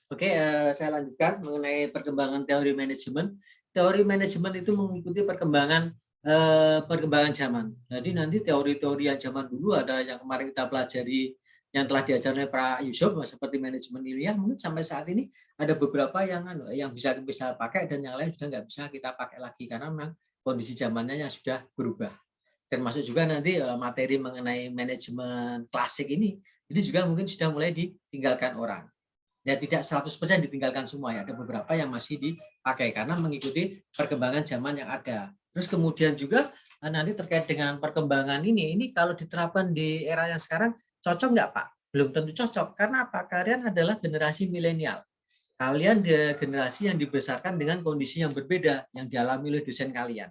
Oke, saya lanjutkan mengenai perkembangan teori manajemen. Teori manajemen itu mengikuti perkembangan zaman. Jadi nanti teori-teori yang zaman dulu ada yang kemarin kita pelajari yang telah diajarkan oleh Pak Yusuf seperti manajemen ilmiah, mungkin sampai saat ini ada beberapa yang bisa pakai dan yang lain sudah nggak bisa kita pakai lagi karena memang kondisi zamannya yang sudah berubah. Termasuk juga nanti materi mengenai manajemen klasik ini juga mungkin sudah mulai ditinggalkan orang. Ya tidak 100% ditinggalkan semua ya, ada beberapa yang masih dipakai karena mengikuti perkembangan zaman yang ada. Terus kemudian juga nanti terkait dengan perkembangan ini kalau diterapkan di era yang sekarang cocok nggak Pak? Belum tentu cocok. Karena apa? Kalian adalah generasi milenial. Kalian generasi yang dibesarkan dengan kondisi yang berbeda yang dialami oleh dosen kalian.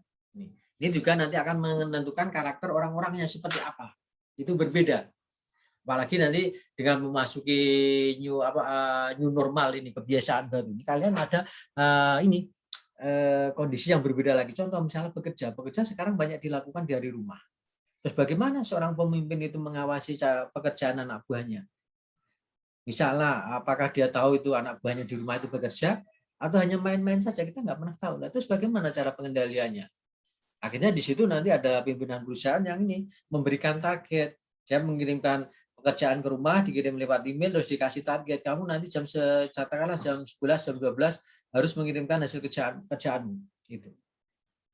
Ini juga nanti akan menentukan karakter orang-orangnya seperti apa. Itu berbeda. Apalagi nanti dengan memasuki new normal ini, kebiasaan baru ini, kalian ada kondisi yang berbeda lagi. Contoh misalnya bekerja sekarang banyak dilakukan dari rumah. Terus bagaimana seorang pemimpin itu mengawasi pekerjaan anak buahnya? Misalnya apakah dia tahu itu anak buahnya di rumah itu bekerja atau hanya main-main saja, kita nggak pernah tahu. Nah, terus bagaimana cara pengendaliannya? Akhirnya di situ nanti ada pimpinan perusahaan yang ini memberikan target. Saya mengirimkan pekerjaan ke rumah, dikirim lewat email, terus dikasih target. Kamu nanti katakanlah jam 11, jam 12 harus mengirimkan hasil kerjaanmu. Gitu.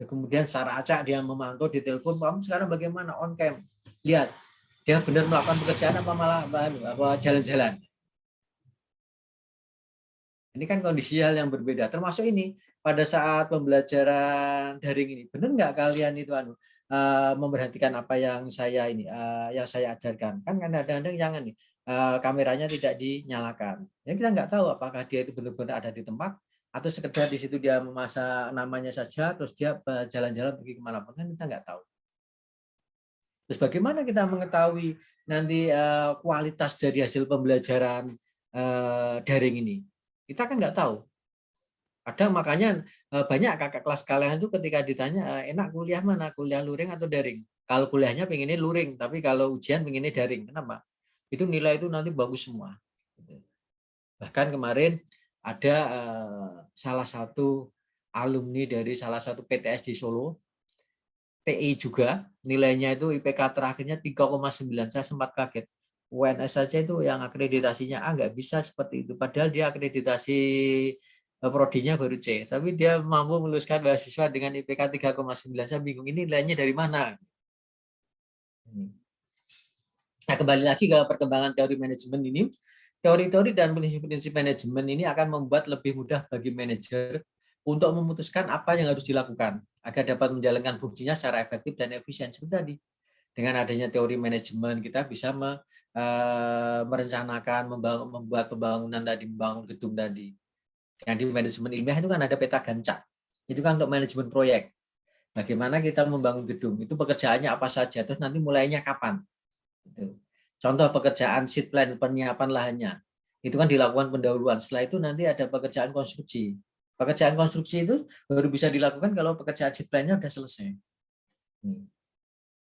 Kemudian secara acak dia memantau di telepon, kamu sekarang bagaimana on cam. Lihat, dia benar melakukan pekerjaan apa malah jalan-jalan. Ini kan kondisi hal yang berbeda. Termasuk ini pada saat pembelajaran daring ini, benar nggak kalian itu memperhatikan apa yang saya ajarkan? Kan kadang-kadang jangan nih kameranya tidak dinyalakan. Ya kita nggak tahu apakah dia itu benar-benar ada di tempat atau sekedar di situ dia memasak namanya saja, terus dia jalan-jalan pergi kemana-pun, kan kita nggak tahu. Terus bagaimana kita mengetahui nanti kualitas dari hasil pembelajaran daring ini? Kita kan nggak tahu. Ada makanya banyak kakak kelas kalian itu ketika ditanya enak kuliah mana, kuliah luring atau daring. Kalau kuliahnya pengennya luring, tapi kalau ujian pengennya daring. Kenapa? Itu nilai itu nanti bagus semua. Bahkan kemarin ada salah satu alumni dari salah satu PTS di Solo, TI juga, nilainya itu IPK terakhirnya 3,9. Saya sempat kaget. UNS saja itu yang akreditasinya A nggak bisa seperti itu. Padahal dia akreditasi prodinya baru C. Tapi dia mampu meluluskan beasiswa dengan IPK 3,9. Saya bingung, ini nilainya dari mana? Nah, kembali lagi ke perkembangan teori manajemen ini. Teori-teori dan prinsip-prinsip manajemen ini akan membuat lebih mudah bagi manajer untuk memutuskan apa yang harus dilakukan agar dapat menjalankan fungsinya secara efektif dan efisien. Seperti tadi, dengan adanya teori manajemen kita bisa merencanakan, membuat pembangunan tadi, membangun gedung tadi. Dengan di manajemen ilmiah itu kan ada peta Gantt. Itu kan untuk manajemen proyek. Bagaimana kita membangun gedung, itu pekerjaannya apa saja, terus nanti mulainya kapan. Itu. Contoh pekerjaan seed plan, penyiapan lahannya. Itu kan dilakukan pendahuluan. Setelah itu nanti ada pekerjaan konstruksi. Pekerjaan konstruksi itu baru bisa dilakukan kalau pekerjaan seed plan-nya sudah selesai.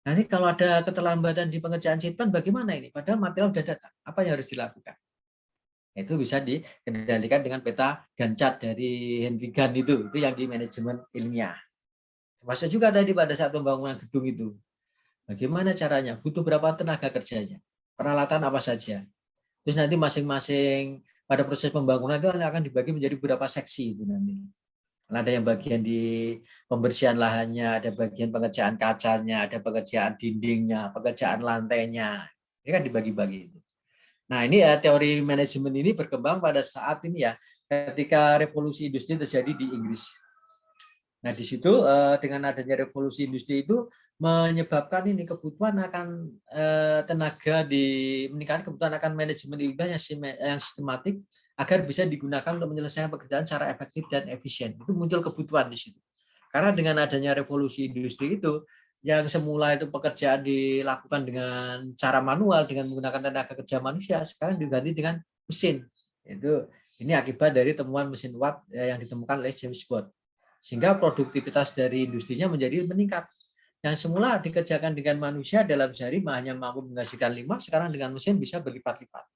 Nanti kalau ada keterlambatan di pengerjaan seed plan, bagaimana ini? Padahal material sudah datang. Apa yang harus dilakukan? Itu bisa dikendalikan dengan peta Gantt dari Henry Gantt itu yang di manajemen ilmiah. Termasuk juga tadi pada saat pembangunan gedung itu. Bagaimana caranya? Butuh berapa tenaga kerjanya? Peralatan apa saja? Terus nanti masing-masing pada proses pembangunan itu akan dibagi menjadi beberapa seksi itu nanti. Ada yang bagian di pembersihan lahannya, ada bagian pengerjaan kacanya, ada pengerjaan dindingnya, pengerjaan lantainya. Ini kan dibagi-bagi itu. Nah, ini teori manajemen ini berkembang pada saat ini ya, ketika revolusi industri terjadi di Inggris. Nah, di situ dengan adanya revolusi industri itu menyebabkan ini kebutuhan akan tenaga meningkatkan kebutuhan akan manajemen ilmiah yang sistematik agar bisa digunakan untuk menyelesaikan pekerjaan secara efektif dan efisien. Itu muncul kebutuhan di situ. Karena dengan adanya revolusi industri itu yang semula itu pekerjaan dilakukan dengan cara manual dengan menggunakan tenaga kerja manusia, sekarang diganti dengan mesin. Ini akibat dari temuan mesin Watt yang ditemukan oleh James Watt. Sehingga produktivitas dari industrinya menjadi meningkat. Yang semula dikerjakan dengan manusia dalam sehari hanya mampu menghasilkan 5, sekarang dengan mesin bisa berlipat-lipat.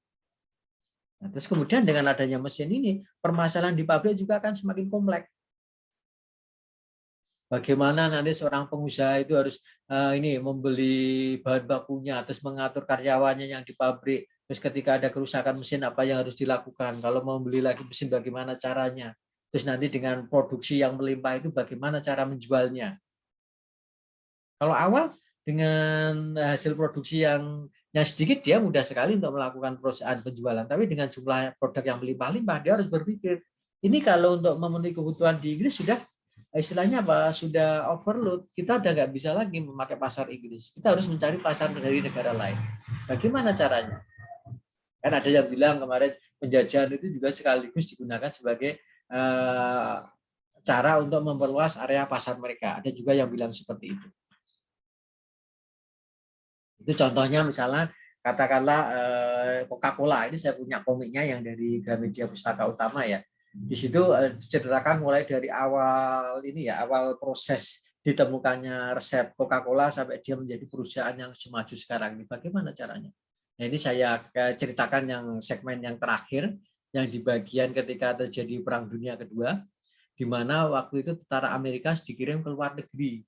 Nah, terus kemudian dengan adanya mesin ini, permasalahan di pabrik juga akan semakin kompleks. Bagaimana nanti seorang pengusaha itu harus ini membeli bahan bakunya, terus mengatur karyawannya yang di pabrik. Terus ketika ada kerusakan mesin apa yang harus dilakukan? Kalau mau beli lagi mesin bagaimana caranya? Terus nanti dengan produksi yang melimpah itu bagaimana cara menjualnya? Kalau awal dengan hasil produksi yang sedikit dia mudah sekali untuk melakukan perusahaan penjualan. Tapi dengan jumlah produk yang melimpah-limpah dia harus berpikir ini kalau untuk memenuhi kebutuhan di Inggris sudah istilahnya apa sudah overload, kita udah nggak bisa lagi memakai pasar Inggris, kita harus mencari pasar dari negara lain. Bagaimana caranya? Kan ada yang bilang kemarin penjajahan itu juga sekaligus digunakan sebagai cara untuk memperluas area pasar mereka. Ada juga yang bilang seperti itu. Itu contohnya misalnya katakanlah Coca-Cola, ini saya punya komiknya yang dari Gramedia Pustaka Utama ya. Di situ diceritakan mulai dari awal ini ya, awal proses ditemukannya resep Coca-Cola sampai dia menjadi perusahaan yang semaju sekarang ini. Bagaimana caranya? Nah, ini saya ceritakan yang segmen yang terakhir yang di bagian ketika terjadi Perang Dunia Kedua, di mana waktu itu tentara Amerika dikirim ke luar negeri.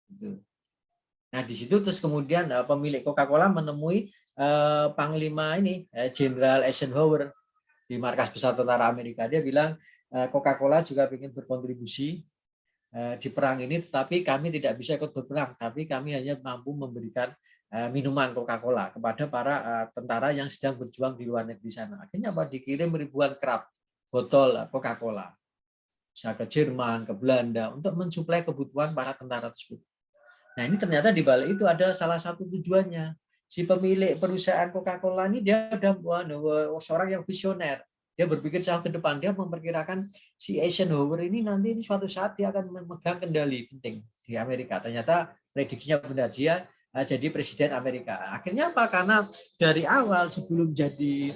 Gitu. Nah, di situ terus kemudian pemilik Coca-Cola menemui Panglima ini, Jenderal Eisenhower di markas besar tentara Amerika. Dia bilang Coca-Cola juga ingin berkontribusi di perang ini, tetapi kami tidak bisa ikut berperang, tapi kami hanya mampu memberikan minuman Coca-Cola kepada para tentara yang sedang berjuang di luar negeri sana. Akhirnya apa? Dikirim ribuan kerat botol Coca-Cola ke Jerman, ke Belanda untuk mensuplai kebutuhan para tentara tersebut. Nah, ini ternyata di balik itu ada salah satu tujuannya. Si pemilik perusahaan Coca-Cola ini dia udah seorang yang visioner. Dia berpikir jauh ke depan. Dia memperkirakan si Eisenhower ini nanti suatu saat dia akan memegang kendali penting di Amerika. Ternyata prediksinya benar, dia jadi presiden Amerika. Akhirnya apa? Karena dari awal sebelum jadi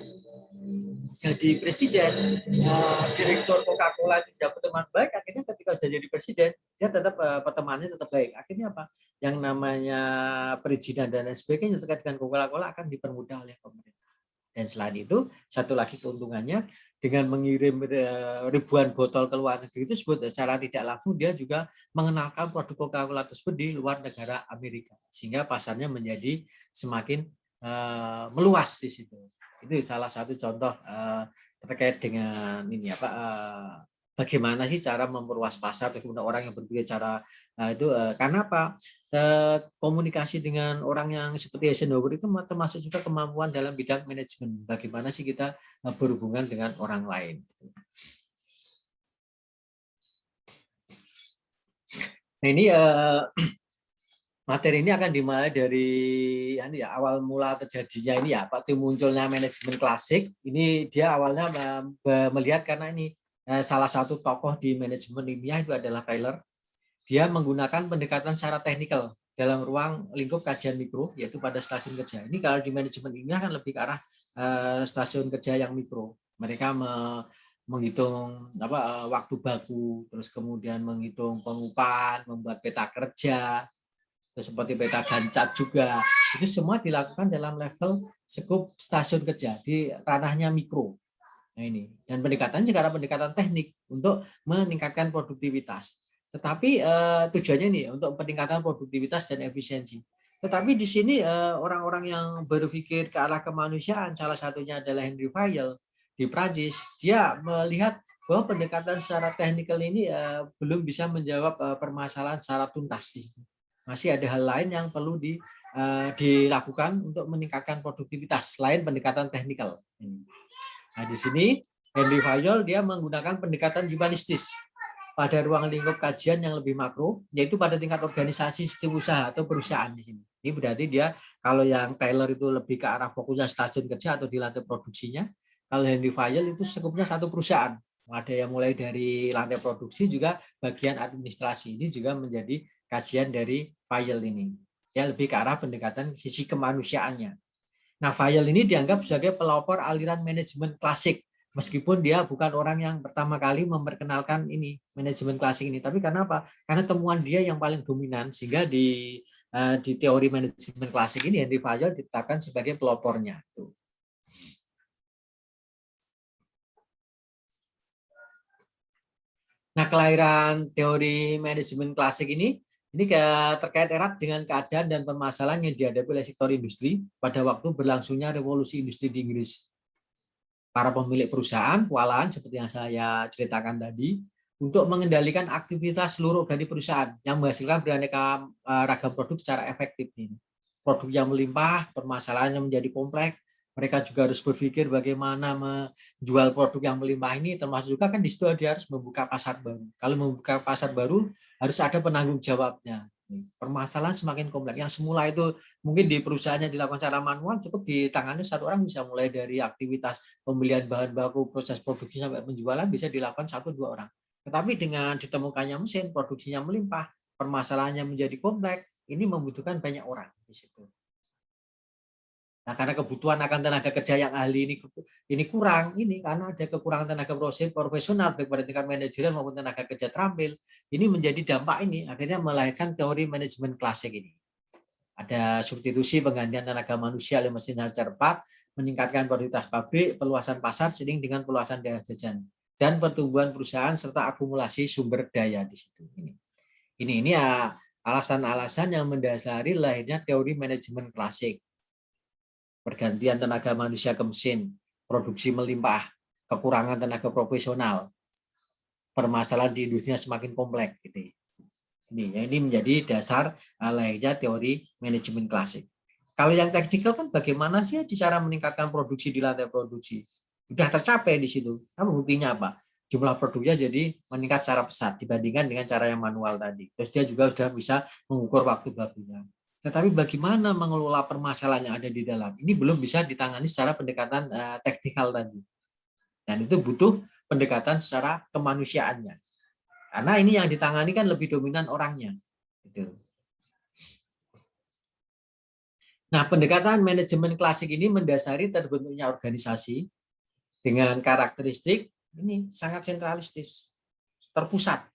presiden, direktur Coca-Cola itu tidak berteman baik, akhirnya ketika sudah jadi presiden dia tetap pertemanannya tetap baik. Akhirnya apa? Yang namanya perizinan dan lain sebagainya terkait dengan Coca-Cola akan dipermudah oleh pemerintah. Dan selain itu, satu lagi keuntungannya dengan mengirim ribuan botol ke luar negeri itu secara tidak langsung dia juga mengenalkan produk Coca-Cola tersebut di luar negara Amerika, sehingga pasarnya menjadi semakin meluas di situ. Itu salah satu contoh terkait dengan ini apa bagaimana sih cara memperluas pasar, kemudian orang yang berpikir cara itu karena apa? Komunikasi dengan orang yang seperti Eisenhower itu termasuk juga kemampuan dalam bidang manajemen. Bagaimana sih kita berhubungan dengan orang lain. Nah, ini materi ini akan dimulai dari ini ya, awal mula terjadinya ini ya, Pak, munculnya manajemen klasik. Ini dia awalnya melihat karena ini salah satu tokoh di manajemen ilmiah itu adalah Taylor. Dia menggunakan pendekatan secara teknikal dalam ruang lingkup kajian mikro, yaitu pada stasiun kerja. Ini kalau di manajemen ilmiah kan lebih ke arah stasiun kerja yang mikro. Mereka menghitung waktu baku, terus kemudian menghitung pengupahan, membuat peta kerja, seperti peta Gantt juga. Itu semua dilakukan dalam level skup stasiun kerja di ranahnya mikro. Nah, ini. Dan pendekatan juga ada pendekatan teknik untuk meningkatkan produktivitas. Tetapi tujuannya nih untuk peningkatan produktivitas dan efisiensi. Tetapi di sini orang-orang yang berpikir ke arah kemanusiaan, salah satunya adalah Henry Fayol di Prancis, dia melihat bahwa pendekatan secara teknikal ini belum bisa menjawab permasalahan secara tuntas. Masih ada hal lain yang perlu dilakukan untuk meningkatkan produktivitas selain pendekatan teknikal. Nah, di sini Henry Fayol dia menggunakan pendekatan humanistis pada ruang lingkup kajian yang lebih makro, yaitu pada tingkat organisasi sistem usaha atau perusahaan di sini. Ini berarti dia kalau yang Taylor itu lebih ke arah fokusnya stasiun kerja atau di lantai produksinya, kalau Henry Fayol itu sekupnya satu perusahaan. Ada yang mulai dari lantai produksi juga bagian administrasi. Ini juga menjadi kajian dari Fayol ini. Ya lebih ke arah pendekatan sisi kemanusiaannya. Nah, Fayol ini dianggap sebagai pelopor aliran manajemen klasik, meskipun dia bukan orang yang pertama kali memperkenalkan ini manajemen klasik ini. Tapi karena apa? Karena temuan dia yang paling dominan, sehingga di teori manajemen klasik ini Henry Fayol ditetapkan sebagai pelopornya. Nah, kelahiran teori manajemen klasik ini terkait erat dengan keadaan dan permasalahan yang dihadapi oleh sektor industri pada waktu berlangsungnya revolusi industri di Inggris. Para pemilik perusahaan kewalahan seperti yang saya ceritakan tadi untuk mengendalikan aktivitas seluruh dari perusahaan yang menghasilkan beraneka ragam produk secara efektif. Produk yang melimpah, permasalahannya menjadi kompleks, mereka juga harus berpikir bagaimana menjual produk yang melimpah ini, termasuk juga kan di situ dia harus membuka pasar baru. Kalau membuka pasar baru harus ada penanggung jawabnya. Permasalahan semakin kompleks. Yang semula itu mungkin di perusahaannya dilakukan secara manual, cukup ditangani satu orang, bisa mulai dari aktivitas pembelian bahan baku, proses produksi sampai penjualan bisa dilakukan 1-2 orang. Tetapi dengan ditemukannya mesin, produksinya melimpah, permasalahannya menjadi kompleks, ini membutuhkan banyak orang di situ. Nah, karena kebutuhan akan tenaga kerja yang ahli ini kurang, karena ada kekurangan tenaga profesional baik pada tingkat manajerial maupun tenaga kerja terampil, ini menjadi dampak ini akhirnya melahirkan teori manajemen klasik ini. Ada substitusi penggantian tenaga manusia oleh mesin secara cepat, meningkatkan produktivitas pabrik, perluasan pasar seiring dengan perluasan daerah jajan, dan pertumbuhan perusahaan serta akumulasi sumber daya di situ. Ini ya alasan-alasan yang mendasari lahirnya teori manajemen klasik. Pergantian tenaga manusia ke mesin, produksi melimpah, kekurangan tenaga profesional, permasalahan di industrinya semakin kompleks. Gitu. Ini menjadi dasar lahirnya teori manajemen klasik. Kalau yang teknikal kan bagaimana sih cara meningkatkan produksi di lantai produksi? Sudah tercapai di situ. Tapi buktinya apa? Jumlah produknya jadi meningkat secara pesat dibandingkan dengan cara yang manual tadi. Terus dia juga sudah bisa mengukur waktu bakunya. Tetapi bagaimana mengelola permasalahan yang ada di dalam? Ini belum bisa ditangani secara pendekatan teknikal tadi. Dan itu butuh pendekatan secara kemanusiaannya. Karena ini yang ditangani kan lebih dominan orangnya. Nah, pendekatan manajemen klasik ini mendasari terbentuknya organisasi dengan karakteristik ini sangat sentralistis, terpusat.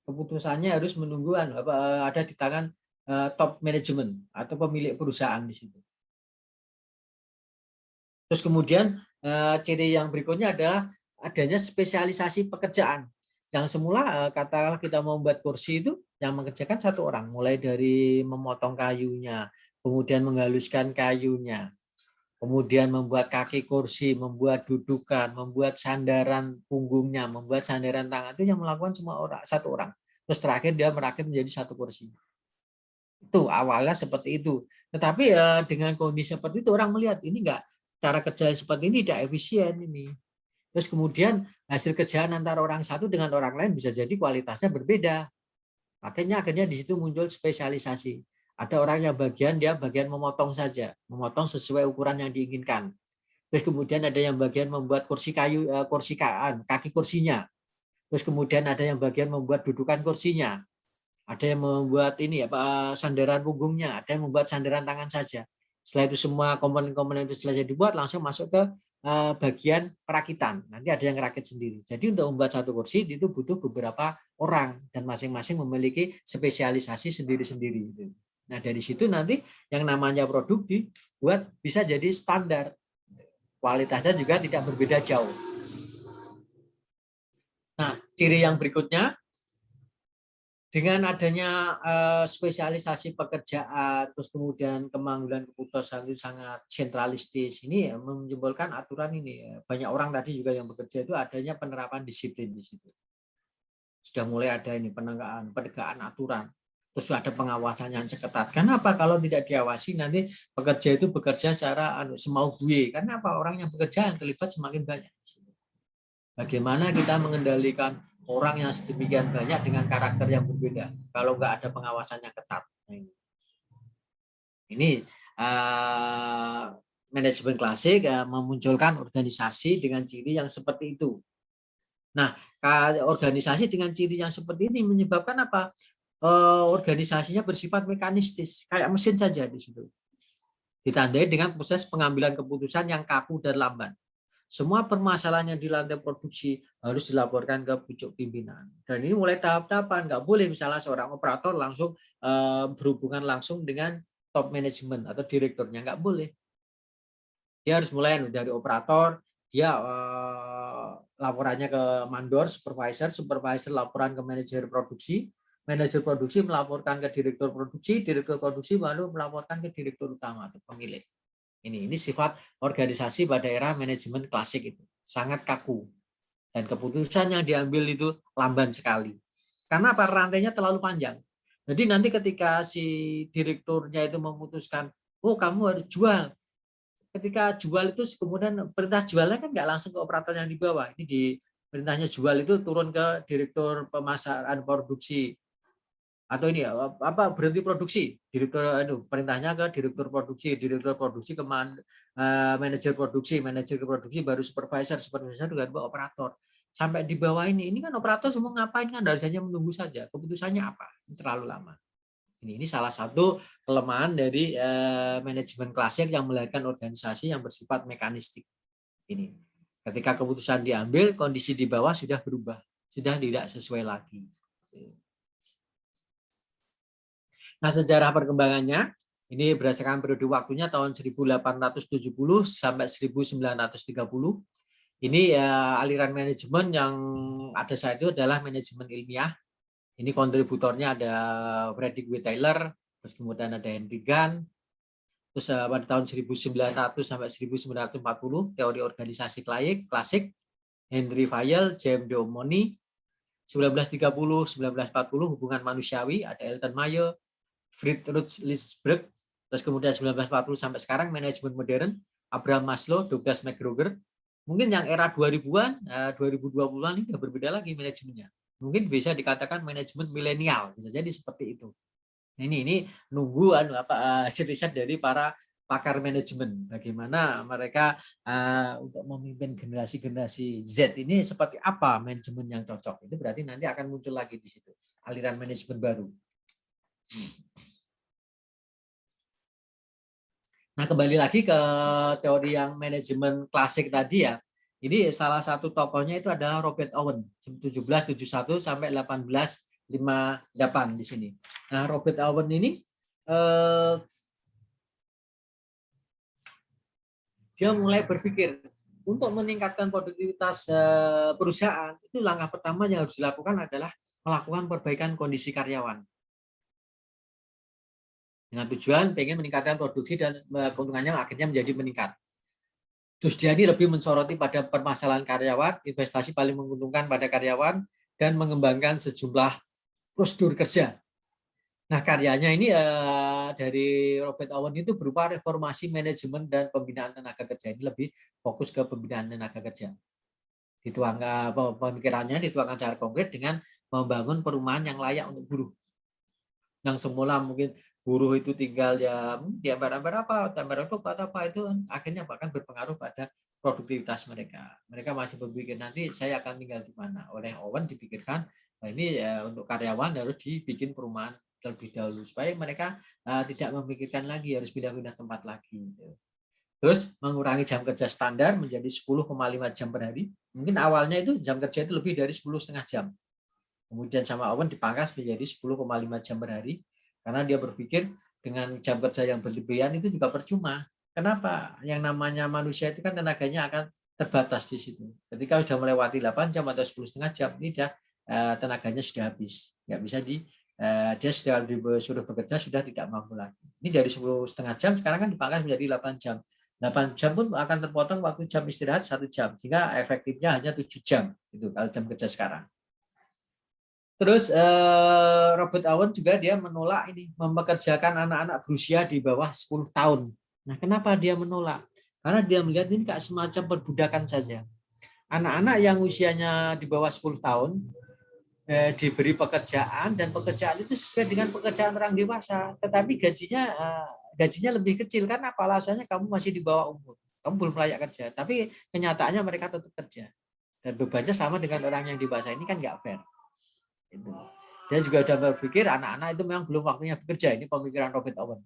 Keputusannya harus menunggu ada di tangan top manajemen atau pemilik perusahaan di situ. Terus kemudian ciri yang berikutnya adalah adanya spesialisasi pekerjaan. Yang semula katakanlah kita mau membuat kursi itu yang mengerjakan satu orang, mulai dari memotong kayunya, kemudian menghaluskan kayunya, kemudian membuat kaki kursi, membuat dudukan, membuat sandaran punggungnya, membuat sandaran tangan, itu yang melakukan satu orang. Terus terakhir dia merakit menjadi satu kursi. Itu awalnya seperti itu. Tetapi dengan kondisi seperti itu orang melihat ini enggak, cara kerja seperti ini tidak efisien ini. Terus kemudian hasil kerjaan antara orang satu dengan orang lain bisa jadi kualitasnya berbeda. Akhirnya di situ muncul spesialisasi. Ada orang yang dia bagian memotong saja, memotong sesuai ukuran yang diinginkan. Terus kemudian ada yang bagian membuat kaki kursinya. Terus kemudian ada yang bagian membuat dudukan kursinya. Ada yang membuat sandaran punggungnya, ada yang membuat sandaran tangan saja. Setelah itu semua komponen-komponen itu selesai dibuat, langsung masuk ke bagian perakitan. Nanti ada yang ngerakit sendiri. Jadi untuk membuat satu kursi itu butuh beberapa orang dan masing-masing memiliki spesialisasi sendiri-sendiri. Nah, dari situ nanti yang namanya produk dibuat bisa jadi standar. Kualitasnya juga tidak berbeda jauh. Nah, ciri yang berikutnya, dengan adanya spesialisasi pekerjaan, terus kemudian kemanggilan keputusan itu sangat sentralistis, ini menimbulkan aturan ini. Banyak orang tadi juga yang bekerja itu adanya penerapan disiplin di situ. Sudah mulai ada ini penegakan aturan. Terus ada pengawasan yang ketat. Kenapa kalau tidak diawasi nanti pekerja itu bekerja secara semau gue? Karena apa? Orang yang bekerja yang terlibat semakin banyak. Bagaimana kita mengendalikan orang yang sedemikian banyak dengan karakter yang berbeda kalau nggak ada pengawasan yang ketat. Ini manajemen klasik memunculkan organisasi dengan ciri yang seperti itu. Nah, organisasi dengan ciri yang seperti ini menyebabkan apa? Organisasinya bersifat mekanistis, kayak mesin saja di situ. Ditandai dengan proses pengambilan keputusan yang kaku dan lamban. Semua permasalahan yang di lantai produksi harus dilaporkan ke pucuk pimpinan. Dan ini mulai tahap-tahapan, nggak boleh misalnya seorang operator langsung berhubungan langsung dengan top management atau direkturnya, nggak boleh. Dia harus mulai dari operator, dia laporannya ke mandor, supervisor, supervisor laporan ke manajer produksi melaporkan ke direktur produksi baru melaporkan ke direktur utama atau pemilik. Ini sifat organisasi pada era manajemen klasik itu sangat kaku dan keputusan yang diambil itu lamban sekali. Karena apa? Rantainya terlalu panjang. Jadi nanti ketika si direkturnya itu memutuskan, oh kamu harus jual. Ketika jual itu kemudian perintah jualnya kan nggak langsung ke operator yang di bawah. Ini di perintahnya jual itu turun ke direktur pemasaran produksi atau ini apa berhenti produksi, direktur perintahnya ke direktur produksi ke manajer produksi baru supervisor dengan operator sampai di bawah ini kan operator semua ngapain kan harus hanya menunggu saja keputusannya apa, terlalu lama. Ini salah satu kelemahan dari manajemen klasik yang melahirkan organisasi yang bersifat mekanistik. Ini ketika keputusan diambil kondisi di bawah sudah berubah, sudah tidak sesuai lagi. Nah, sejarah perkembangannya ini berdasarkan periode waktunya tahun 1870 sampai 1930. Ini aliran manajemen yang ada saat itu adalah manajemen ilmiah. Ini kontributornya ada Frederick W. Taylor, terus kemudian ada Henry Gunn. Terus pada tahun 1900 sampai 1940 teori organisasi klasik Henry Fayol, James D. O'Malley. 1930-1940 hubungan manusiawi ada Elton Mayo, Friedrich Liesberg, terus kemudian 1940 sampai sekarang manajemen modern, Abraham Maslow, Douglas McGregor. Mungkin yang era 2000-an, 2020-an ini sudah berbeda lagi manajemennya. Mungkin bisa dikatakan manajemen milenial, bisa jadi seperti itu. Ini nunggu hasil riset dari para pakar manajemen, bagaimana mereka untuk memimpin generasi Z ini seperti apa manajemen yang cocok. Itu berarti nanti akan muncul lagi di situ aliran manajemen baru. Nah, kembali lagi ke teori yang manajemen klasik tadi ya. Ini salah satu tokohnya itu adalah Robert Owen, 1771 sampai 1858 di sini. Nah, Robert Owen ini dia mulai berpikir untuk meningkatkan produktivitas perusahaan, itu langkah pertama yang harus dilakukan adalah melakukan perbaikan kondisi karyawan. Dengan tujuan pengen meningkatkan produksi dan keuntungannya akhirnya menjadi meningkat. Terus dia ini lebih mensoroti pada permasalahan karyawan, investasi paling menguntungkan pada karyawan, dan mengembangkan sejumlah prosedur kerja. Nah, karyanya ini dari Robert Owen itu berupa reformasi manajemen dan pembinaan tenaga kerja. Ini lebih fokus ke pembinaan tenaga kerja. Pemikirannya dituangkan secara konkret dengan membangun perumahan yang layak untuk buruh. Yang semula mungkin buruh itu tinggal ya di ember-ember apa, itu akhirnya bahkan berpengaruh pada produktivitas mereka. Mereka masih berpikir nanti saya akan tinggal di mana. Oleh Owen dipikirkan ini untuk karyawan harus dibikin perumahan terlebih dahulu supaya mereka tidak memikirkan lagi harus pindah-pindah tempat lagi. Terus mengurangi jam kerja standar menjadi 10,5 jam per hari. Mungkin awalnya itu jam kerja itu lebih dari 10,5 jam. Kemudian sama Owen dipangkas menjadi 10,5 jam per hari karena dia berpikir dengan jam kerja yang berlebihan itu juga percuma. Kenapa? Yang namanya manusia itu kan tenaganya akan terbatas di situ. Ketika sudah melewati 8 jam atau 10,5 jam, ini sudah tenaganya sudah habis. Nggak bisa dia sudah disuruh bekerja sudah tidak mampu lagi. Ini dari 10,5 jam sekarang kan dipangkas menjadi 8 jam. 8 jam pun akan terpotong waktu jam istirahat 1 jam. Sehingga efektifnya hanya 7 jam. Itu kalau jam kerja sekarang. Terus Robert Owen juga dia menolak ini mempekerjakan anak-anak berusia di bawah 10 tahun. Nah, kenapa dia menolak? Karena dia melihat ini kayak semacam perbudakan saja. Anak-anak yang usianya di bawah 10 tahun diberi pekerjaan dan pekerjaan itu sesuai dengan pekerjaan orang dewasa, tetapi gajinya lebih kecil kan apa alasannya kamu masih di bawah umur. Kamu belum layak kerja, tapi kenyataannya mereka tetap kerja. Dan bebannya sama dengan orang yang dewasa, ini kan nggak fair. Itu. Dia juga sudah berpikir anak-anak itu memang belum waktunya bekerja. Ini pemikiran Robert Owen.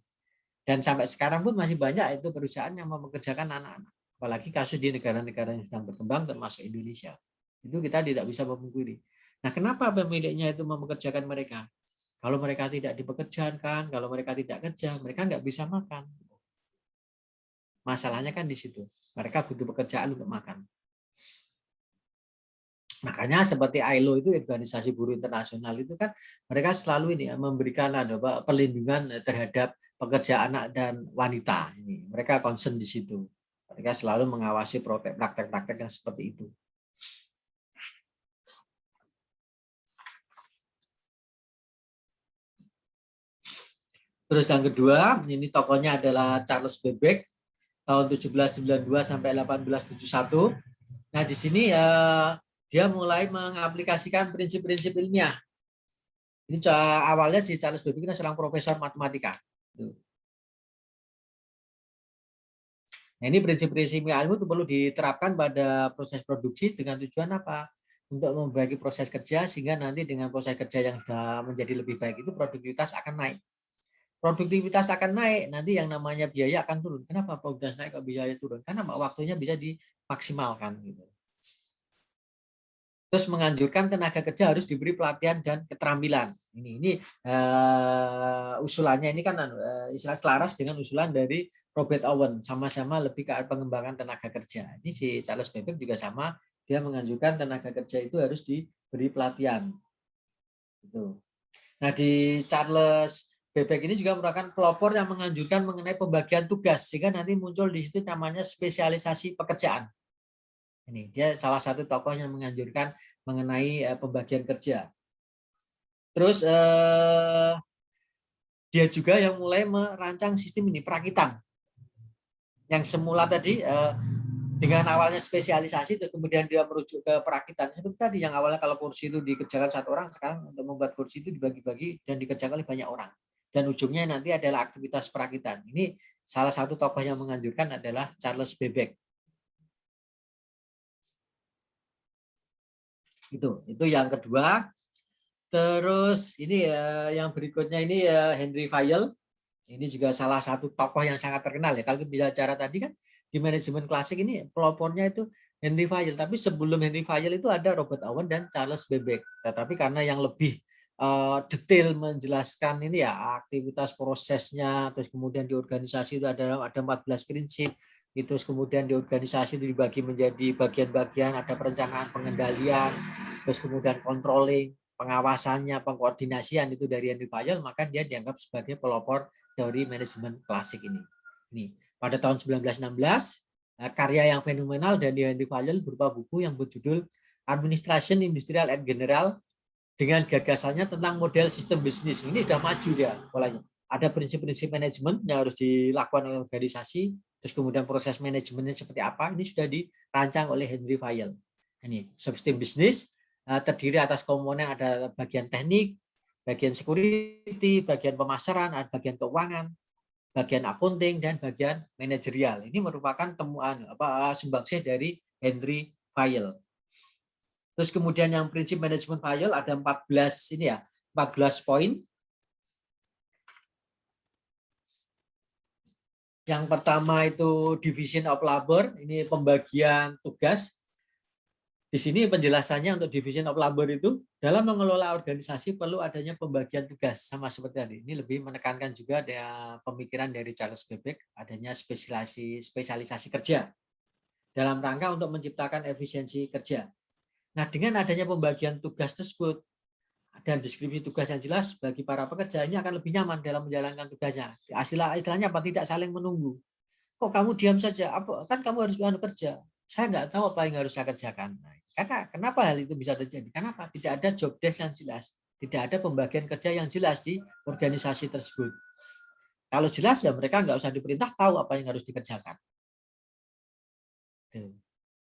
Dan sampai sekarang pun masih banyak itu perusahaan yang mempekerjakan anak-anak. Apalagi kasus di negara-negara yang sedang berkembang termasuk Indonesia. Itu kita tidak bisa memungkiri. Nah, kenapa pemiliknya itu mempekerjakan mereka? Kalau mereka tidak dipekerjakan, kalau mereka tidak kerja, mereka nggak bisa makan. Masalahnya kan di situ. Mereka butuh pekerjaan untuk makan. Makanya seperti ILO itu, Organisasi Buruh Internasional itu kan mereka selalu ini ya, memberikan perlindungan terhadap pekerja anak dan wanita. Ini mereka concern di situ. Mereka selalu mengawasi praktek-praktek yang seperti itu. Terus yang kedua, ini tokohnya adalah Charles Babbage tahun 1792 sampai 1871. Nah, di sini dia mulai mengaplikasikan prinsip-prinsip ilmiah. Ini awalnya si Charles Babbage ini seorang profesor matematika. Nah, ini prinsip-prinsip ilmu itu perlu diterapkan pada proses produksi dengan tujuan apa? Untuk membagi proses kerja sehingga nanti dengan proses kerja yang sudah menjadi lebih baik itu produktivitas akan naik. Produktivitas akan naik, nanti yang namanya biaya akan turun. Kenapa produktivitas naik kok biaya turun? Karena waktunya bisa dimaksimalkan. Gitu. Terus menganjurkan tenaga kerja harus diberi pelatihan dan keterampilan. Ini usulannya ini kan istilah selaras dengan usulan dari Robert Owen, sama-sama lebih ke pengembangan tenaga kerja. Ini si Charles Babbage juga sama, dia menganjurkan tenaga kerja itu harus diberi pelatihan. Gitu. Nah, di Charles Babbage ini juga merupakan pelopor yang menganjurkan mengenai pembagian tugas, sehingga nanti muncul di situ namanya spesialisasi pekerjaan. Ini dia salah satu tokoh yang menganjurkan mengenai pembagian kerja. Terus dia juga yang mulai merancang sistem ini perakitan. Yang semula tadi dengan awalnya spesialisasi, kemudian dia merujuk ke perakitan. Seperti tadi yang awalnya kalau kursi itu dikerjakan satu orang, sekarang untuk membuat kursi itu dibagi-bagi dan dikerjakan oleh banyak orang. Dan ujungnya nanti adalah aktivitas perakitan. Ini salah satu tokoh yang menganjurkan adalah Charles Babbage. Itu yang kedua. Terus ini yang berikutnya ini Henry Fayol. Ini juga salah satu tokoh yang sangat terkenal ya. Kalau bicara tadi kan di manajemen klasik ini pelopornya itu Henry Fayol. Tapi sebelum Henry Fayol itu ada Robert Owen dan Charles Babbage. Tetapi karena yang lebih detail menjelaskan ini ya aktivitas prosesnya, terus kemudian di organisasi itu ada 14 prinsip. Terus kemudian di organisasi itu dibagi menjadi bagian-bagian, ada perencanaan pengendalian, terus kemudian controlling, pengawasannya, pengkoordinasian itu dari Henry Fayol, maka dia dianggap sebagai pelopor teori manajemen klasik ini. Pada tahun 1916, karya yang fenomenal dari Henry Fayol berupa buku yang berjudul Administration Industrial and General dengan gagasannya tentang model sistem bisnis. Ini sudah maju dia polanya. Ada prinsip-prinsip manajemen yang harus dilakukan oleh organisasi, terus kemudian proses manajemennya seperti apa, ini sudah dirancang oleh Henry Fayol. Ini sistem bisnis terdiri atas komponen, ada bagian teknik, bagian security, bagian pemasaran, ada bagian keuangan, bagian accounting, dan bagian manajerial. Ini merupakan temuan sumbangsih dari Henry Fayol. Terus kemudian yang prinsip manajemen Fayol ada 14 ini ya, 14 poin. Yang pertama itu division of labor, ini pembagian tugas. Di sini penjelasannya untuk division of labor itu dalam mengelola organisasi perlu adanya pembagian tugas, sama seperti tadi. Ini lebih menekankan juga ada pemikiran dari Charles Babbage adanya spesialisasi kerja dalam rangka untuk menciptakan efisiensi kerja. Nah, dengan adanya pembagian tugas tersebut dan deskripsi tugas yang jelas bagi para pekerja, ini akan lebih nyaman dalam menjalankan tugasnya. Istilahnya apa? Tidak saling menunggu. Kok kamu diam saja? Kan kamu harus kerja. Saya nggak tahu apa yang harus saya kerjakan. Karena kenapa hal itu bisa terjadi? Kenapa? Tidak ada job desk yang jelas. Tidak ada pembagian kerja yang jelas di organisasi tersebut. Kalau jelas ya mereka nggak usah diperintah, tahu apa yang harus dikerjakan.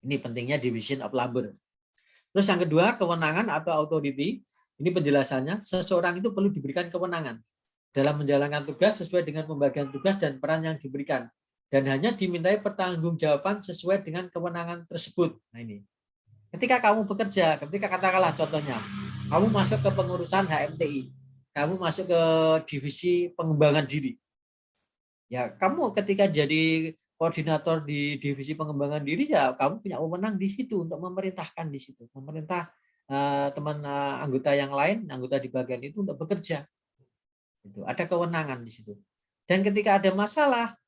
Ini pentingnya division of labor. Terus yang kedua, kewenangan atau authority. Ini penjelasannya, seseorang itu perlu diberikan kewenangan dalam menjalankan tugas sesuai dengan pembagian tugas dan peran yang diberikan. Dan hanya dimintai pertanggungjawaban sesuai dengan kewenangan tersebut. Nah ini. Ketika kamu bekerja, ketika katakanlah contohnya, kamu masuk ke pengurusan HMTI, kamu masuk ke divisi pengembangan diri. Ya, kamu ketika jadi koordinator di divisi pengembangan diri, ya kamu punya wewenang di situ untuk memerintahkan di situ, memerintah teman anggota yang lain, anggota di bagian itu untuk bekerja. Itu ada kewenangan di situ. Dan ketika ada masalah,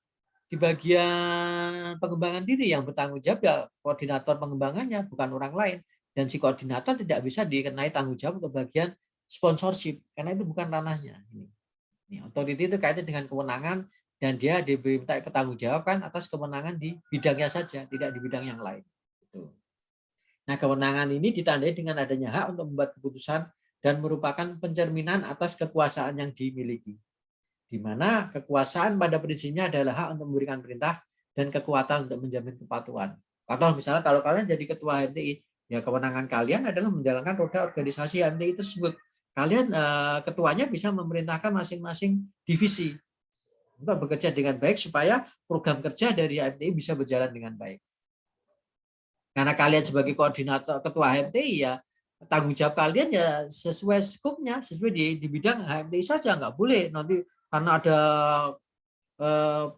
di bagian pengembangan diri yang bertanggung jawab ya koordinator pengembangannya, bukan orang lain. Dan si koordinator tidak bisa dikenai tanggung jawab ke bagian sponsorship karena itu bukan ranahnya. Ini authority itu kaitan dengan kewenangan dan dia diminta pertanggungjawaban atas kewenangan di bidangnya saja, tidak di bidang yang lain. Nah, kewenangan ini ditandai dengan adanya hak untuk membuat keputusan dan merupakan pencerminan atas kekuasaan yang dimiliki. Di mana kekuasaan pada prinsipnya adalah hak untuk memberikan perintah dan kekuatan untuk menjamin kepatuhan. Atau misalnya kalau kalian jadi ketua HMTI, ya kewenangan kalian adalah menjalankan roda organisasi HMTI tersebut. Kalian ketuanya bisa memerintahkan masing-masing divisi untuk bekerja dengan baik supaya program kerja dari HMTI bisa berjalan dengan baik. Karena kalian sebagai koordinator ketua HMTI ya tanggung jawab kalian ya sesuai skupnya, sesuai di bidang HMTI saja, nggak boleh nanti karena ada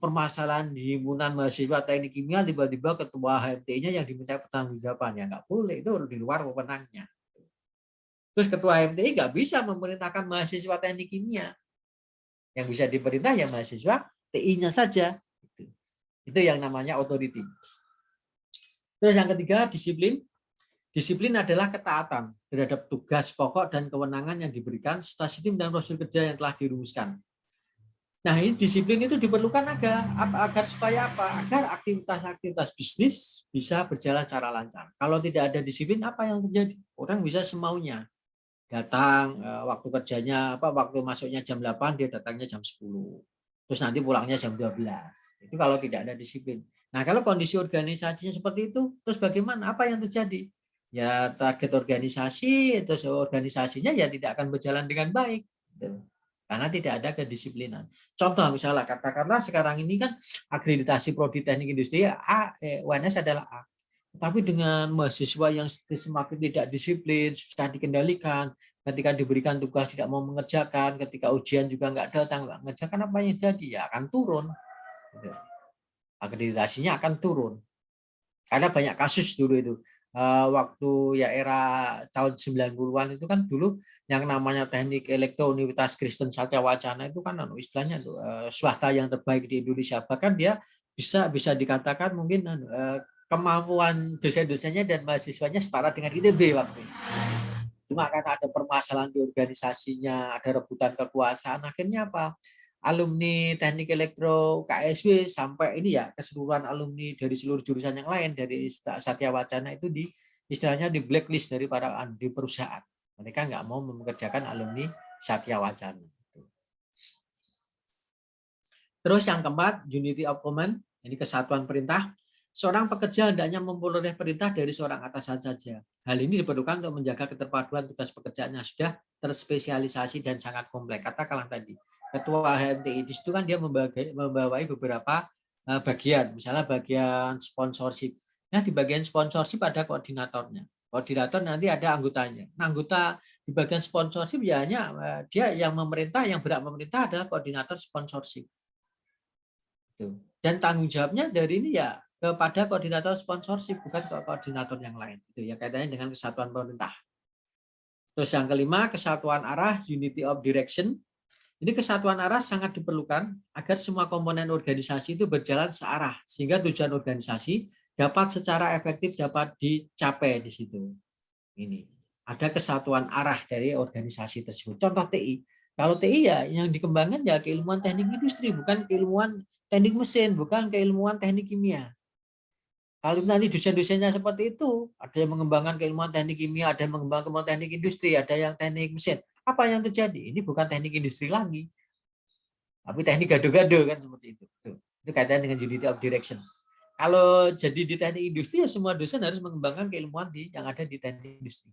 permasalahan di himpunan mahasiswa teknik kimia tiba-tiba ketua HMTI-nya yang diminta pertanggungjawabannya, nggak boleh, itu di luar wewenangnya. Terus ketua HMTI nggak bisa memerintahkan mahasiswa teknik kimia, yang bisa diperintah ya mahasiswa TI-nya saja. Itu yang namanya authority. Terus yang ketiga disiplin. Disiplin adalah ketaatan terhadap tugas pokok dan kewenangan yang diberikan serta sistem dan prosedur kerja yang telah dirumuskan. Nah, ini disiplin itu diperlukan agar supaya apa? Agar aktivitas-aktivitas bisnis bisa berjalan secara lancar. Kalau tidak ada disiplin, apa yang terjadi? Orang bisa semaunya. Datang waktu kerjanya waktu masuknya jam 8, dia datangnya jam 10. Terus nanti pulangnya jam 12. Itu kalau tidak ada disiplin. Nah, kalau kondisi organisasinya seperti itu, terus bagaimana? Apa yang terjadi? Ya target organisasi, terus organisasinya ya tidak akan berjalan dengan baik. Karena tidak ada kedisiplinan. Contoh misalnya katakanlah sekarang ini kan akreditasi prodi teknik industri UNS adalah A. Tapi dengan mahasiswa yang semakin tidak disiplin, susah dikendalikan, ketika diberikan tugas tidak mau mengerjakan, ketika ujian juga nggak datang, nggak mengerjakan, apa yang jadi? Ya akan turun. Akreditasinya akan turun. Karena banyak kasus dulu itu. Waktu ya era tahun 90-an itu kan dulu yang namanya teknik elektro Universitas Kristen Satya Wacana itu kan istilahnya swasta yang terbaik di Indonesia. Bahkan dia bisa dikatakan mungkin kemampuan dosen-dosennya dan mahasiswanya setara dengan ITB waktu itu. Cuma karena ada permasalahan di organisasinya, ada rebutan kekuasaan, akhirnya apa? Alumni teknik elektro KSW sampai ini ya keseluruhan alumni dari seluruh jurusan yang lain dari Satya Wacana itu istilahnya di blacklist dari di perusahaan. Mereka nggak mau mengerjakan alumni Satya Wacana. Terus yang keempat, unity of command, ini kesatuan perintah. Seorang pekerja hendaknya memperoleh perintah dari seorang atasan saja. Hal ini diperlukan untuk menjaga keterpaduan tugas pekerjaan yang sudah terspesialisasi dan sangat kompleks. Katakanlah tadi, ketua HMTI di situ kan dia membawai beberapa bagian, misalnya bagian sponsorship. Nah, di bagian sponsorship ada koordinatornya. Koordinator nanti ada anggotanya. Nah, anggota di bagian sponsorship ya hanya dia yang memerintah, yang berhak memerintah adalah koordinator sponsorship. Dan tanggung jawabnya dari ini ya kepada koordinator sponsorship, bukan ke koordinator yang lain. Itu ya kaitannya dengan kesatuan pemerintah. Terus yang kelima, kesatuan arah, unity of direction. Ini kesatuan arah sangat diperlukan agar semua komponen organisasi itu berjalan searah sehingga tujuan organisasi dapat secara efektif dapat dicapai di situ. Ini ada kesatuan arah dari organisasi tersebut. Contoh TI. Kalau TI ya yang dikembangkan ya keilmuan teknik industri, bukan keilmuan teknik mesin, bukan keilmuan teknik kimia. Kalau nanti dosen-dosennya seperti itu, ada yang mengembangkan keilmuan teknik kimia, ada yang mengembangkan keilmuan teknik industri, ada yang teknik mesin. Apa yang terjadi? Ini bukan teknik industri lagi, tapi teknik gado-gado kan seperti itu. Itu kaitannya dengan unity of direction. Kalau jadi di teknik industri ya semua dosen harus mengembangkan keilmuan yang ada di teknik industri.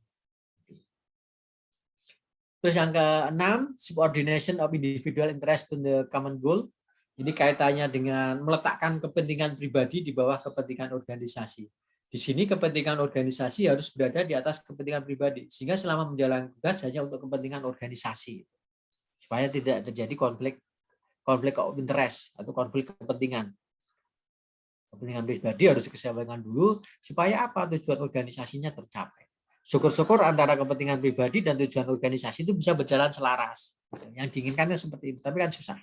Terus yang keenam, subordination of individual interest to the common goal. Ini kaitannya dengan meletakkan kepentingan pribadi di bawah kepentingan organisasi. Di sini kepentingan organisasi harus berada di atas kepentingan pribadi, sehingga selama menjalankan tugas hanya untuk kepentingan organisasi, supaya tidak terjadi konflik of interest atau konflik kepentingan. Kepentingan pribadi harus dikesampingkan dulu, supaya apa? Tujuan organisasinya tercapai. Syukur-syukur antara kepentingan pribadi dan tujuan organisasi itu bisa berjalan selaras. Yang diinginkannya seperti itu, tapi kan susah.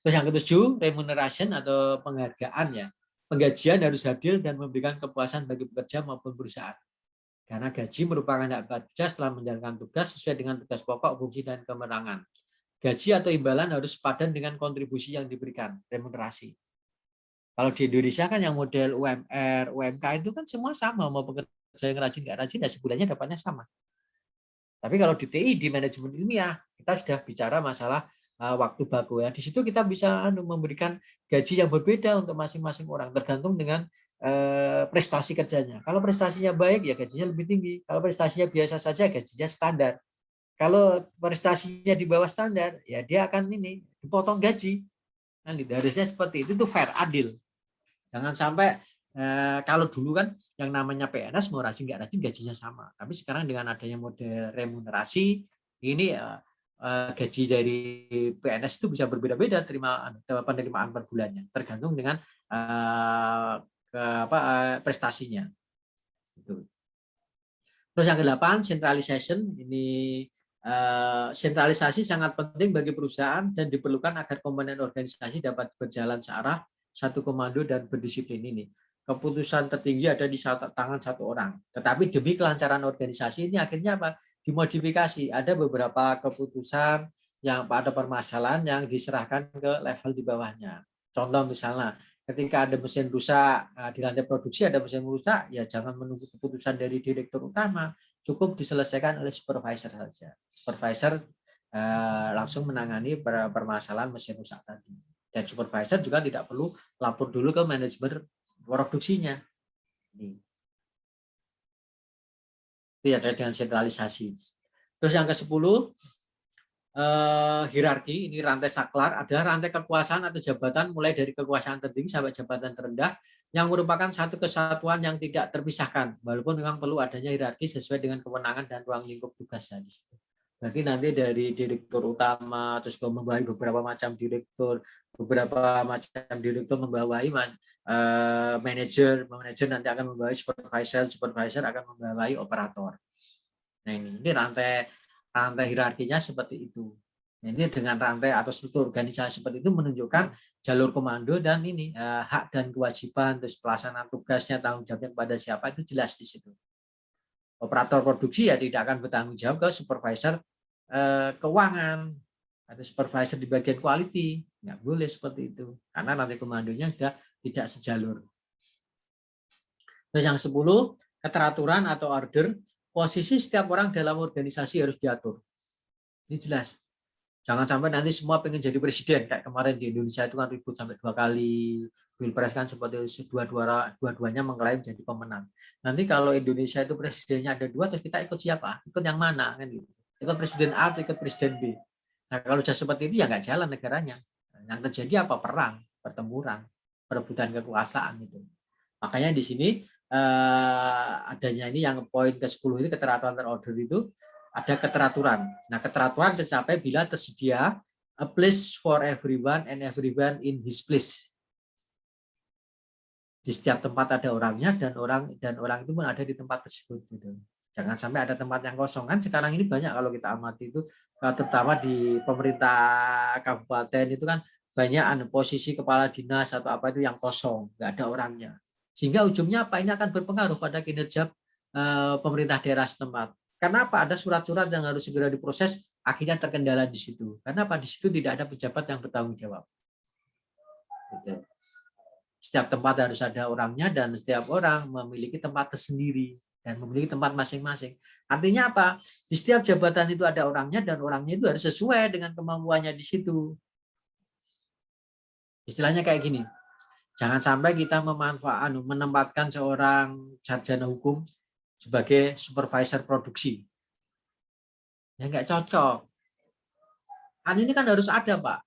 Terus yang ketujuh, remuneration atau penghargaan ya. Penggajian harus hadir dan memberikan kepuasan bagi pekerja maupun perusahaan. Karena gaji merupakan hak pekerja setelah menjalankan tugas sesuai dengan tugas pokok, fungsi, dan kemenangan. Gaji atau imbalan harus sepadan dengan kontribusi yang diberikan, remunerasi. Kalau di Indonesia kan yang model UMR, UMK itu kan semua sama, mau pekerja yang rajin nggak rajin, ya sebulannya dapatnya sama. Tapi kalau di TI, di manajemen ilmiah, kita sudah bicara masalah waktu baku ya. Di situ kita bisa memberikan gaji yang berbeda untuk masing-masing orang, tergantung dengan prestasi kerjanya. Kalau prestasinya baik, ya gajinya lebih tinggi. Kalau prestasinya biasa saja, gajinya standar. Kalau prestasinya di bawah standar, ya dia akan ini dipotong gaji. Nah, harusnya seperti itu, fair, adil. Jangan sampai kalau dulu kan yang namanya PNS mau rajin nggak rajin gajinya sama. Tapi sekarang dengan adanya model remunerasi ini gaji dari PNS itu bisa berbeda-beda penerimaan per bulannya, tergantung dengan prestasinya. Itu. Terus yang ke-8, centralization. Ini sentralisasi sangat penting bagi perusahaan dan diperlukan agar komponen organisasi dapat berjalan searah, satu komando, dan berdisiplin ini. Keputusan tertinggi ada di tangan satu orang. Tetapi demi kelancaran organisasi ini akhirnya apa? Dimodifikasi. Ada beberapa keputusan yang pada permasalahan yang diserahkan ke level di bawahnya. Contoh misalnya, ketika ada mesin rusak di lantai produksi, ada mesin rusak, ya jangan menunggu keputusan dari direktur utama, cukup diselesaikan oleh supervisor saja. Supervisor langsung menangani permasalahan mesin rusak tadi. Dan supervisor juga tidak perlu lapor dulu ke manajemen produksinya. Itu ya terkait dengan sentralisasi. Terus yang ke-10, hierarki, ini rantai saklar, adalah rantai kekuasaan atau jabatan mulai dari kekuasaan tertinggi sampai jabatan terendah yang merupakan satu kesatuan yang tidak terpisahkan, walaupun memang perlu adanya hierarki sesuai dengan kewenangan dan ruang lingkup tugasnya di situ. Berarti nanti dari direktur utama, terus membawahi beberapa macam direktur, beberapa macam direktur membawahi manajer nanti akan membawahi supervisor akan membawahi operator. Nah ini rantai hierarkinya seperti itu. Ini dengan rantai atau struktur organisasi seperti itu menunjukkan jalur komando dan ini hak dan kewajiban, terus pelaksanaan tugasnya, tanggung jawabnya kepada siapa, itu jelas di situ. Operator produksi ya tidak akan bertanggung jawab ke supervisor keuangan atau supervisor di bagian quality, nggak boleh seperti itu karena nanti komandonya sudah tidak sejalur. Terus yang 10, keteraturan atau order. Posisi setiap orang dalam organisasi harus diatur. Ini jelas. Jangan sampai nanti semua pengen jadi presiden. Kayak kemarin di Indonesia itu kan ribut sampai 2 kali. Pilpres kan seperti dua-duanya mengklaim jadi pemenang. Nanti kalau Indonesia itu presidennya ada 2, terus kita ikut siapa? Ikut yang mana? Kan gitu. Ikut presiden A atau ikut presiden B. Nah kalau sudah seperti itu ya nggak jalan negaranya. Yang terjadi apa? Perang, pertempuran, perebutan kekuasaan itu. Makanya di sini adanya ini yang poin ke-10 ini keteraturan terorder itu ada keteraturan. Nah, keteraturan tercapai bila tersedia a place for everyone and everyone in his place. Di setiap tempat ada orangnya dan orang itu pun ada di tempat tersebut gitu. Jangan sampai ada tempat yang kosong. Kan sekarang ini banyak kalau kita amati itu terutama di pemerintah kabupaten itu kan banyak posisi kepala dinas atau apa itu yang kosong, nggak ada orangnya. Sehingga ujungnya apa? Ini akan berpengaruh pada kinerja pemerintah daerah setempat. Karena apa? Ada surat-surat yang harus segera diproses, akhirnya terkendala di situ. Karena apa? Di situ tidak ada pejabat yang bertanggung jawab. Gitu. Setiap tempat harus ada orangnya dan setiap orang memiliki tempat tersendiri dan memiliki tempat masing-masing. Artinya apa? Di setiap jabatan itu ada orangnya dan orangnya itu harus sesuai dengan kemampuannya di situ. Istilahnya kayak gini. Jangan sampai kita menempatkan seorang sarjana hukum sebagai supervisor produksi. Ya nggak cocok. Ini kan harus ada, Pak.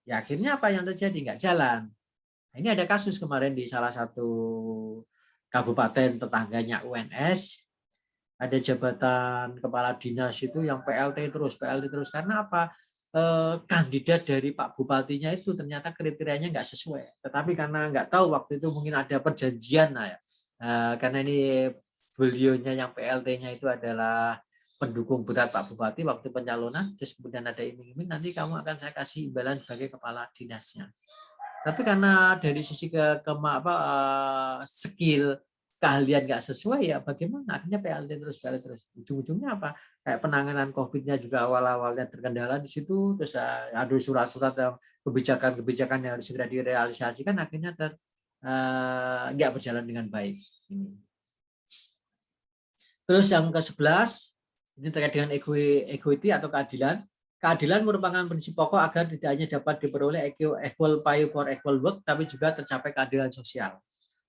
Ya akhirnya apa yang terjadi? Nggak jalan. Nah, ini ada kasus kemarin di salah satu kabupaten tetangganya UNS. Ada jabatan kepala dinas itu yang PLT terus. Karena apa? Kandidat dari Pak Bupatinya itu ternyata kriterianya nggak sesuai. Tetapi karena nggak tahu waktu itu mungkin ada perjanjian, karena ini beliaunya yang PLT-nya itu adalah pendukung berat Pak Bupati waktu pencalonan, terus kemudian ada iming-iming, nanti kamu akan saya kasih imbalan sebagai kepala dinasnya. Tapi karena dari sisi skill, keahlian nggak sesuai, ya bagaimana? Akhirnya PLT terus, PLT terus. Ujung-ujungnya apa? Kayak penanganan COVID-nya juga awal-awalnya terkendala di situ, terus ada surat-surat yang kebijakan-kebijakan yang harus segera direalisasikan, akhirnya nggak berjalan dengan baik. Terus yang ke-11, ini terkait dengan equity atau keadilan. Keadilan merupakan prinsip pokok agar tidak hanya dapat diperoleh equal pay for equal work, tapi juga tercapai keadilan sosial.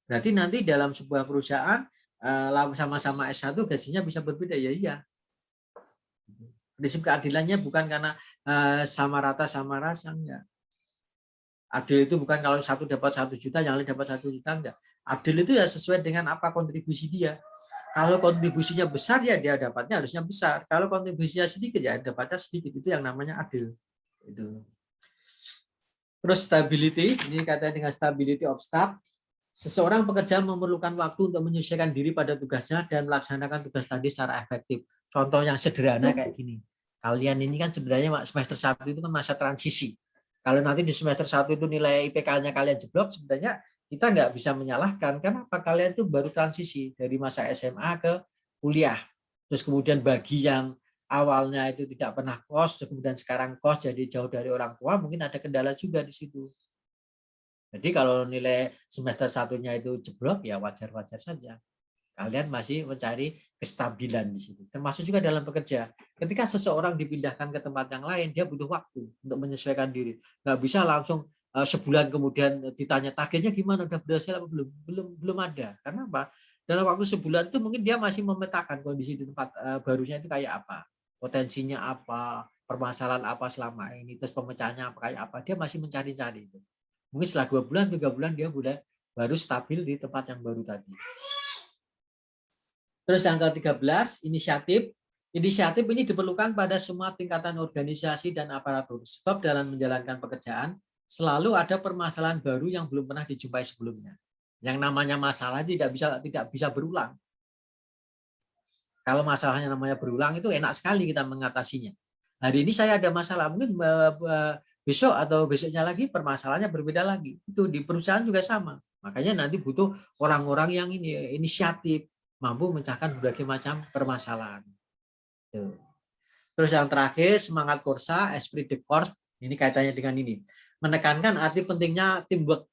Berarti nanti dalam sebuah perusahaan sama-sama S1 gajinya bisa berbeda, ya iya. Prinsip keadilannya bukan karena sama rata sama rasa, enggak. Adil itu bukan kalau satu dapat 1 juta, yang lain dapat 1 juta, enggak. Adil itu ya sesuai dengan apa kontribusi dia. Kalau kontribusinya besar, ya dia dapatnya harusnya besar. Kalau kontribusinya sedikit, ya dapatnya sedikit. Itu yang namanya adil. Itu. Terus stability, ini katanya dengan stability of staff. Seseorang pekerja memerlukan waktu untuk menyesuaikan diri pada tugasnya dan melaksanakan tugas tadi secara efektif. Contoh yang sederhana kayak gini. Kalian ini kan sebenarnya semester 1 itu kan masa transisi. Kalau nanti di semester 1 itu nilai IPK-nya kalian jeblok, sebenarnya kita nggak bisa menyalahkan. Kenapa? Kalian itu baru transisi dari masa SMA ke kuliah. Terus kemudian bagi yang awalnya itu tidak pernah kos, kemudian sekarang kos jadi jauh dari orang tua, mungkin ada kendala juga di situ. Jadi kalau nilai semester 1-nya itu jeblok, ya wajar-wajar saja. Kalian masih mencari kestabilan di situ. Termasuk juga dalam bekerja. Ketika seseorang dipindahkan ke tempat yang lain, dia butuh waktu untuk menyesuaikan diri. Nggak bisa langsung sebulan kemudian ditanya targetnya gimana, udah berhasil apa belum? Belum ada. Karena apa? Dalam waktu sebulan itu mungkin dia masih memetakan kondisi di tempat barunya itu kayak apa, potensinya apa, permasalahan apa selama ini, terus pemecahannya apa kayak apa. Dia masih mencari-cari itu. Mungkin setelah 2 bulan, 3 bulan dia baru stabil di tempat yang baru tadi. Terus yang ke-13, inisiatif. Inisiatif ini diperlukan pada semua tingkatan organisasi dan aparatur. Sebab dalam menjalankan pekerjaan, selalu ada permasalahan baru yang belum pernah dijumpai sebelumnya. Yang namanya masalah tidak bisa berulang. Kalau masalahnya namanya berulang, itu enak sekali kita mengatasinya. Hari ini saya ada masalah, mungkin besok atau besoknya lagi permasalahannya berbeda lagi. Itu di perusahaan juga sama. Makanya nanti butuh orang-orang yang ini inisiatif, mampu memecahkan berbagai macam permasalahan. Tuh. Terus yang terakhir, semangat Corsa, esprit de corps, ini kaitannya dengan ini. Menekankan arti pentingnya teamwork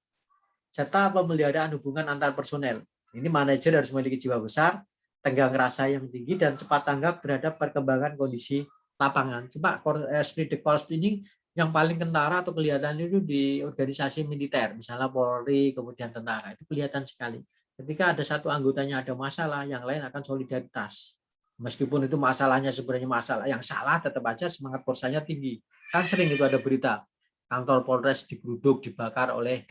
serta pemeliharaan hubungan antar personel. Ini manajer harus memiliki jiwa besar, tenggang rasa yang tinggi, dan cepat tanggap terhadap perkembangan kondisi lapangan. Cuma esprit de corps ini yang paling kentara atau kelihatan itu di organisasi militer, misalnya Polri, kemudian tentara, itu kelihatan sekali. Ketika ada satu anggotanya ada masalah, yang lain akan solidaritas. Meskipun itu masalahnya sebenarnya masalah yang salah, tetap aja semangat korsanya tinggi. Kan sering itu ada berita, kantor Polres digeruduk, dibakar oleh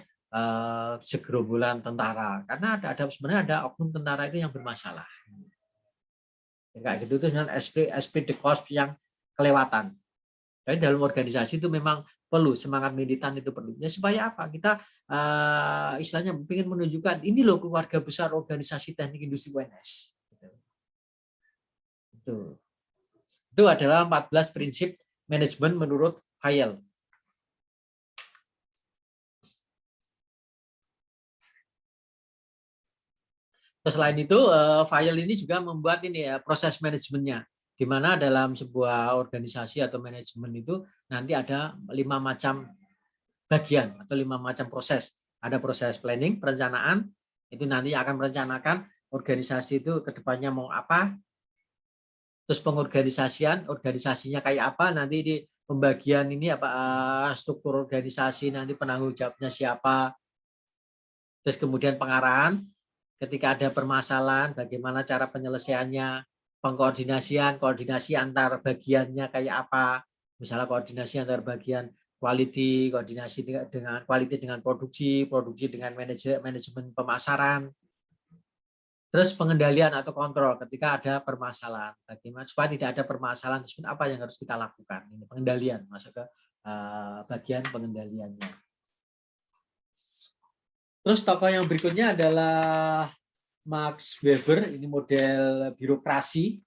segerombolan tentara, karena ada sebenarnya ada oknum tentara itu yang bermasalah. Kayak gitu itu dengan SP de corps yang kelewatan. Jadi dalam organisasi itu memang perlu semangat militan itu perlu. Ya supaya apa? Kita istilahnya ingin menunjukkan ini loh keluarga besar organisasi teknik industri UNS. Itu adalah 14 prinsip manajemen menurut Hayel. Selain itu, Fayel ini juga membuat ini ya proses manajemennya, di mana dalam sebuah organisasi atau manajemen itu nanti ada 5 macam bagian atau 5 macam proses. Ada proses planning, perencanaan, itu nanti akan merencanakan organisasi itu ke depannya mau apa. Terus pengorganisasian, organisasinya kayak apa, nanti di pembagian ini apa struktur organisasi, nanti penanggung jawabnya siapa. Terus kemudian pengarahan, ketika ada permasalahan, bagaimana cara penyelesaiannya, pengkoordinasian, koordinasi antar bagiannya kayak apa, misalnya koordinasi antar bagian quality, koordinasi dengan quality dengan produksi dengan manajemen pemasaran, terus pengendalian atau kontrol ketika ada permasalahan, bagaimana supaya tidak ada permasalahan tersebut, apa yang harus kita lakukan, ini pengendalian, masuk ke bagian pengendaliannya. Terus tokoh yang berikutnya adalah Max Weber, ini model birokrasi.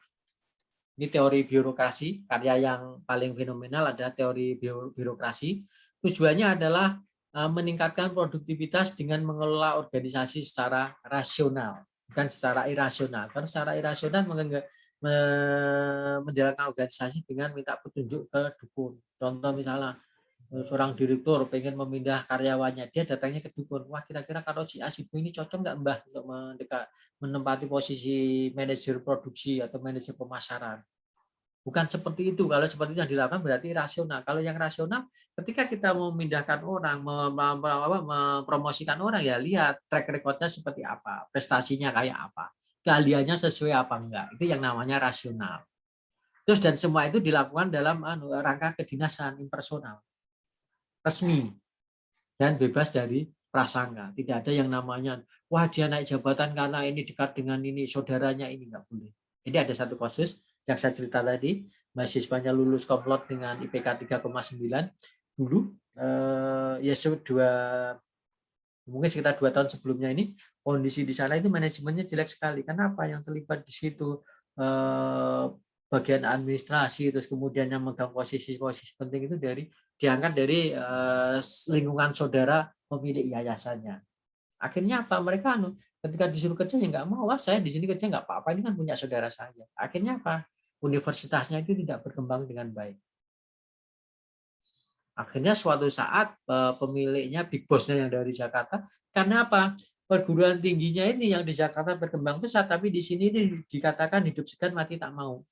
Ini teori birokrasi, karya yang paling fenomenal ada teori birokrasi. Tujuannya adalah meningkatkan produktivitas dengan mengelola organisasi secara rasional, bukan secara irasional. Karena secara irasional menjalankan organisasi dengan minta petunjuk ke dukun. Contoh misalnya seorang direktur pengen memindah karyawannya, dia datangnya ke dukun. Wah, kira-kira kalau si A si B ini cocok nggak Mbah untuk menempati posisi manajer produksi atau manajer pemasaran. Bukan seperti itu. Kalau seperti itu yang dilakukan berarti rasional. Kalau yang rasional, ketika kita mau memindahkan orang, mempromosikan orang, ya lihat track recordnya seperti apa, prestasinya kayak apa, keahliannya sesuai apa enggak. Itu yang namanya rasional. Terus dan semua itu dilakukan dalam rangka kedinasan impersonal, resmi, dan bebas dari prasangka. Tidak ada yang namanya, wah dia naik jabatan karena ini dekat dengan ini, saudaranya ini, nggak boleh. Jadi ada satu kasus yang saya cerita tadi, mahasiswanya lulus komplot dengan IPK 3,9 dulu, ya mungkin sekitar 2 tahun sebelumnya ini, kondisi di sana itu manajemennya jelek sekali. Kenapa? Yang terlibat di situ bagian administrasi, terus kemudian yang megang posisi-posisi penting itu diangkat dari lingkungan saudara pemilik yayasannya. Akhirnya apa? Mereka ketika disuruh kerja ya nggak mau. Wah, saya di sini kerja nggak apa-apa, ini kan punya saudara saya. Akhirnya apa? Universitasnya itu tidak berkembang dengan baik. Akhirnya suatu saat pemiliknya, big boss-nya yang dari Jakarta, karena apa? Perguruan tingginya ini yang di Jakarta berkembang pesat, tapi di sini dikatakan hidup segan mati tak mau.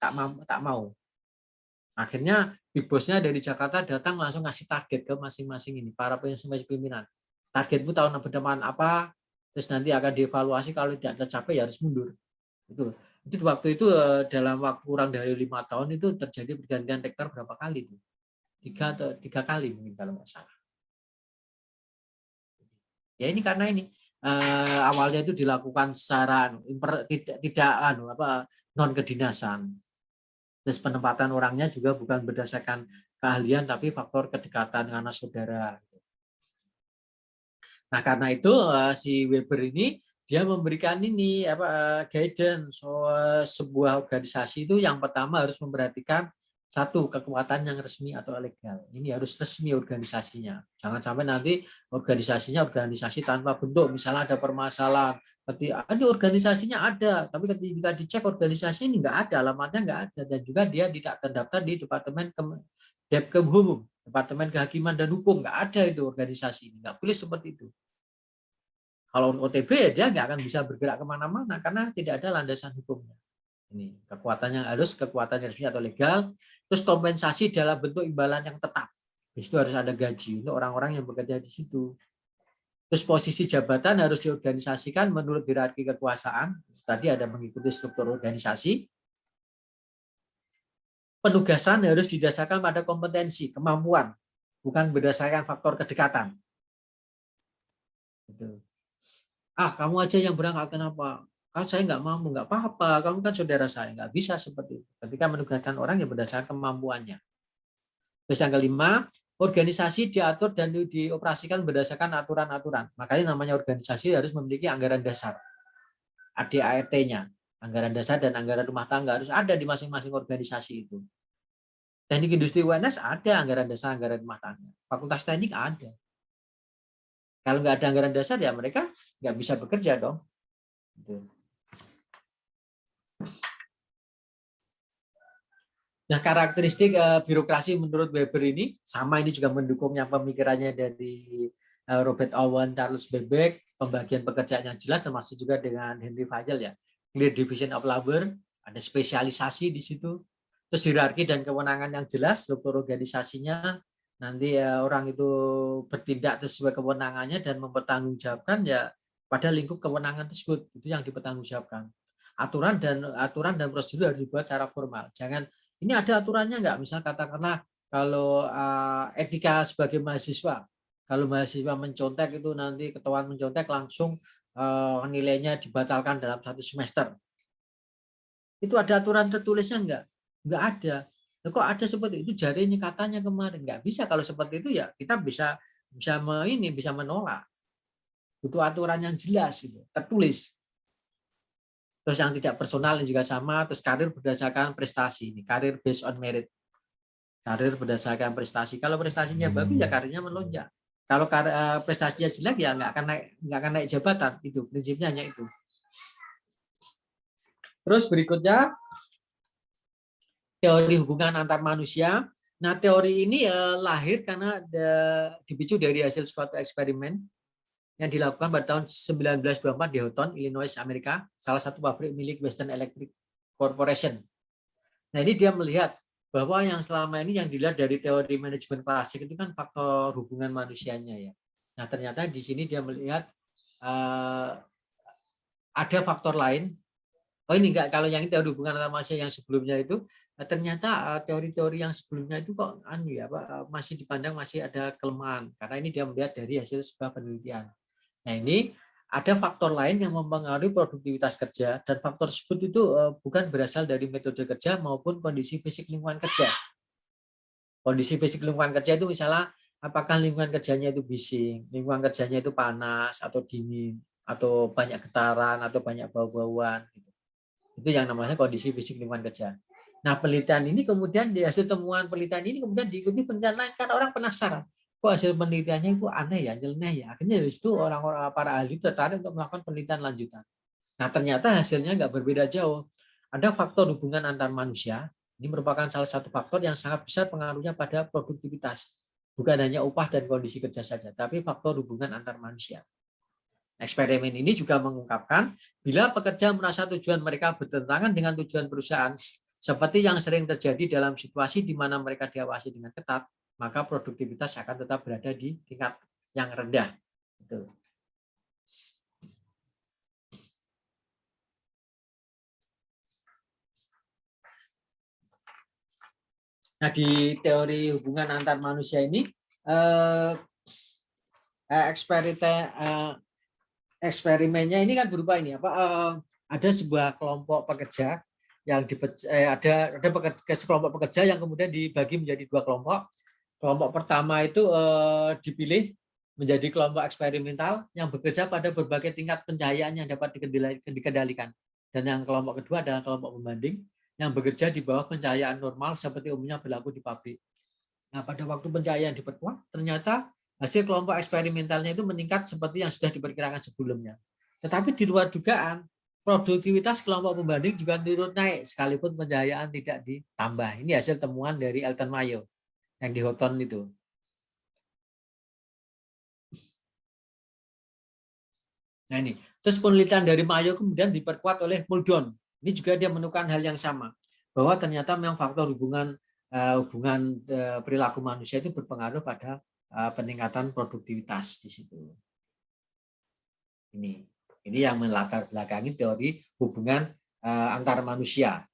Akhirnya big boss-nya dari Jakarta datang langsung ngasih target ke masing-masing ini, para pimpinan. Targetmu tahun depan apa? Terus nanti akan dievaluasi, kalau tidak tercapai ya harus mundur. Itu waktu itu dalam waktu kurang dari 5 tahun itu terjadi pergantian rektor berapa kali itu? 3 kali mungkin kalau nggak salah. Ya ini karena ini awalnya itu dilakukan secara tidak non kedinasan. Terus penempatan orangnya juga bukan berdasarkan keahlian tapi faktor kedekatan karena saudara. Nah karena itu si Weber ini dia memberikan ini guidance sebuah organisasi itu yang pertama harus memperhatikan satu, kekuatan yang resmi atau legal. Ini harus resmi organisasinya. Jangan sampai nanti organisasi tanpa bentuk. Misalnya ada permasalahan, ada organisasinya ada, tapi ketika dicek organisasi ini nggak ada, alamatnya nggak ada, dan juga dia tidak terdaftar di Departemen Depkemhum, Departemen Kehakiman dan Hukum, nggak ada itu organisasi ini, nggak boleh seperti itu. Kalau OTB ya dia nggak akan bisa bergerak kemana-mana karena tidak ada landasan hukumnya. Ini kekuatannya harus kekuatan resmi atau legal, terus kompensasi dalam bentuk imbalan yang tetap. Itu harus ada gaji untuk orang-orang yang bekerja di situ. Terus posisi jabatan harus diorganisasikan menurut hierarki kekuasaan. Tadi ada mengikuti struktur organisasi. Penugasan harus didasarkan pada kompetensi, kemampuan, bukan berdasarkan faktor kedekatan. Gitu. Kamu aja yang berangkat, kenapa? Kalau saya nggak mampu, nggak apa-apa. Kamu kan saudara saya, nggak bisa seperti itu. Ketika menugaskan orang yang berdasarkan kemampuannya. Terus yang kelima, organisasi diatur dan dioperasikan berdasarkan aturan-aturan. Makanya namanya organisasi harus memiliki anggaran dasar, ADART-nya, anggaran dasar dan anggaran rumah tangga harus ada di masing-masing organisasi itu. Teknik industri UNS ada anggaran dasar, anggaran rumah tangga. Fakultas teknik ada. Kalau nggak ada anggaran dasar ya mereka nggak bisa bekerja dong. Nah, karakteristik birokrasi menurut Weber ini sama, ini juga mendukungnya pemikirannya dari Robert Owen, Charles Babbage, pembagian pekerjaan yang jelas, termasuk juga dengan Henry Fayol ya. Clear division of labor, ada spesialisasi di situ. Terus hierarki dan kewenangan yang jelas, struktur organisasinya, nanti orang itu bertindak sesuai kewenangannya dan mempertanggungjawabkan ya pada lingkup kewenangan tersebut, itu yang dipertanggungjawabkan. Aturan dan prosedur harus dibuat secara formal. Jangan ini ada aturannya nggak? Misal katakanlah kalau etika sebagai mahasiswa, kalau mahasiswa mencontek itu nanti ketahuan mencontek langsung nilainya dibatalkan dalam 1 semester. Itu ada aturan tertulisnya nggak? Nggak ada. Kok ada seperti itu? Jari ini katanya kemarin nggak bisa. Kalau seperti itu ya kita bisa menolak. Butuh aturan yang jelas, gitu, tertulis. Terus yang tidak personal juga sama. Terus karir berdasarkan prestasi. Ini karir based on merit. Karir berdasarkan prestasi. Kalau prestasinya bagus ya karirnya melonjak. Kalau prestasinya jelek ya nggak akan naik jabatan. Itu prinsipnya hanya itu. Terus berikutnya teori hubungan antar manusia. Nah, teori ini lahir karena dipicu dari hasil suatu eksperimen yang dilakukan pada tahun 1924 di Houghton, Illinois, Amerika, salah satu pabrik milik Western Electric Corporation. Nah, ini dia melihat bahwa yang selama ini yang dilihat dari teori manajemen klasik itu kan faktor hubungan manusianya ya. Nah, ternyata di sini dia melihat ada faktor lain. Oh ini enggak, kalau yang teori hubungan antar manusia yang sebelumnya itu ternyata teori-teori yang sebelumnya itu kok masih dipandang masih ada kelemahan karena ini dia melihat dari hasil sebuah penelitian. Nah ini ada faktor lain yang mempengaruhi produktivitas kerja dan faktor tersebut itu bukan berasal dari metode kerja maupun kondisi fisik lingkungan kerja. Kondisi fisik lingkungan kerja itu misalnya apakah lingkungan kerjanya itu bising, lingkungan kerjanya itu panas atau dingin, atau banyak getaran atau banyak bau-bauan. Itu yang namanya kondisi fisik lingkungan kerja. Nah penelitian ini kemudian di hasil temuan penelitian ini kemudian diikuti penelitian lain karena orang penasaran. Kok hasil penelitiannya itu aneh ya, nyeleneh ya. Akhirnya dari situ orang-orang para ahli tertarik untuk melakukan penelitian lanjutan. Nah ternyata hasilnya nggak berbeda jauh. Ada faktor hubungan antar manusia. Ini merupakan salah satu faktor yang sangat besar pengaruhnya pada produktivitas. Bukan hanya upah dan kondisi kerja saja, tapi faktor hubungan antar manusia. Eksperimen ini juga mengungkapkan bila pekerja merasa tujuan mereka bertentangan dengan tujuan perusahaan, seperti yang sering terjadi dalam situasi di mana mereka diawasi dengan ketat, maka produktivitas akan tetap berada di tingkat yang rendah. Nah, di teori hubungan antar manusia ini, eksperimennya ini kan berupa ini ada sebuah kelompok pekerja yang ada kelompok pekerja yang kemudian dibagi menjadi dua kelompok. Kelompok pertama itu dipilih menjadi kelompok eksperimental yang bekerja pada berbagai tingkat pencahayaan yang dapat dikendalikan. Dan yang kelompok kedua adalah kelompok pembanding yang bekerja di bawah pencahayaan normal seperti umumnya berlaku di pabrik. Nah, pada waktu pencahayaan diperkuat, ternyata hasil kelompok eksperimentalnya itu meningkat seperti yang sudah diperkirakan sebelumnya. Tetapi di luar dugaan, produktivitas kelompok pembanding juga turut naik sekalipun pencahayaan tidak ditambah. Ini hasil temuan dari Elton Mayo yang di Houghton itu. Nah ini, terus penelitian dari Mayo kemudian diperkuat oleh Muldoon. Ini juga dia menemukan hal yang sama, bahwa ternyata memang faktor hubungan perilaku manusia itu berpengaruh pada peningkatan produktivitas di situ. Ini yang melatar belakangi teori hubungan antar manusia.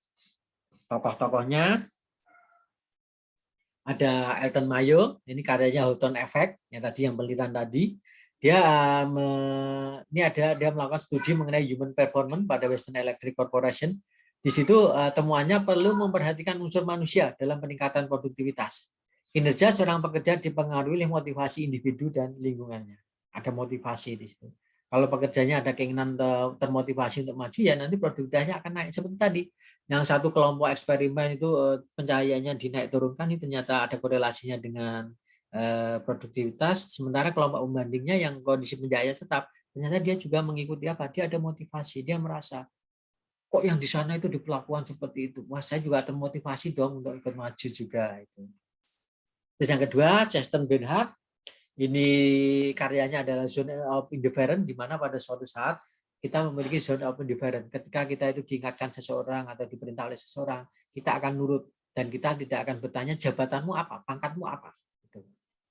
Tokoh-tokohnya ada Elton Mayo, ini karyanya Houghton Effect, yang tadi yang penelitian tadi. Dia melakukan studi mengenai human performance pada Western Electric Corporation. Di situ temuannya perlu memperhatikan unsur manusia dalam peningkatan produktivitas. Kinerja seorang pekerja dipengaruhi oleh motivasi individu dan lingkungannya. Ada motivasi di situ. Kalau pekerjanya ada keinginan termotivasi untuk maju, ya nanti produktivitasnya akan naik. Seperti tadi, yang satu kelompok eksperimen itu pencahayaannya dinaik turunkan, ini ternyata ada korelasinya dengan produktivitas. Sementara kelompok pembandingnya yang kondisi pencahayaan tetap, ternyata dia juga mengikuti apa? Dia ada motivasi, dia merasa kok yang di sana itu diperlakukan seperti itu. Wah, saya juga termotivasi dong untuk ikut maju juga itu. Terus yang kedua, Chester Bernhardt. Ini karyanya adalah zone of indifference, di mana pada suatu saat kita memiliki zone of indifference. Ketika kita itu diingatkan seseorang atau diperintah oleh seseorang, kita akan nurut dan kita tidak akan bertanya jabatanmu apa, pangkatmu apa.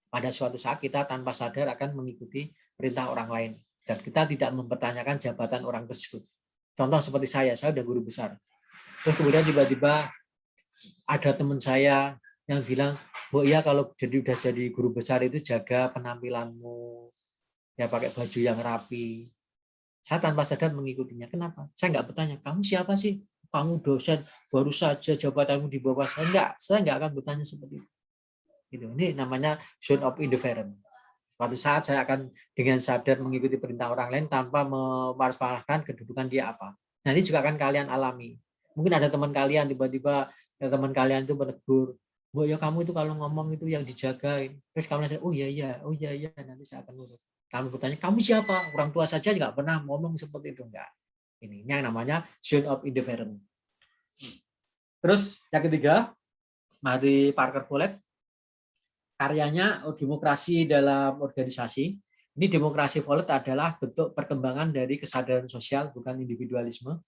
Pada suatu saat kita tanpa sadar akan mengikuti perintah orang lain dan kita tidak mempertanyakan jabatan orang tersebut. Contoh seperti saya udah guru besar. Terus kemudian tiba-tiba ada teman saya yang bilang, "Bu ya kalau udah jadi guru besar itu jaga penampilanmu, ya pakai baju yang rapi." Saya tanpa sadar mengikutinya. Kenapa? Saya nggak bertanya, "Kamu siapa sih? Kamu dosen, baru saja jabatanmu di bawah saya." Saya nggak akan bertanya seperti itu. Ini namanya zone of indifference. Suatu saat saya akan dengan sadar mengikuti perintah orang lain tanpa memartabatkan kedudukan dia apa. Nanti juga akan kalian alami. Mungkin ada teman kalian tiba-tiba teman kalian itu menegur, "Bu, ya kamu itu kalau ngomong itu yang dijagain." Terus kamu nanya, "Oh iya iya, oh iya iya, nanti saya akan nurut." Kamu bertanya, "Kamu siapa?" Orang tua saja nggak pernah ngomong seperti itu, enggak. Ini yang namanya zone of indifference. Terus yang ketiga, Mary Parker Follett, karyanya Demokrasi dalam Organisasi. Ini Demokrasi Follett adalah bentuk perkembangan dari kesadaran sosial, bukan individualisme.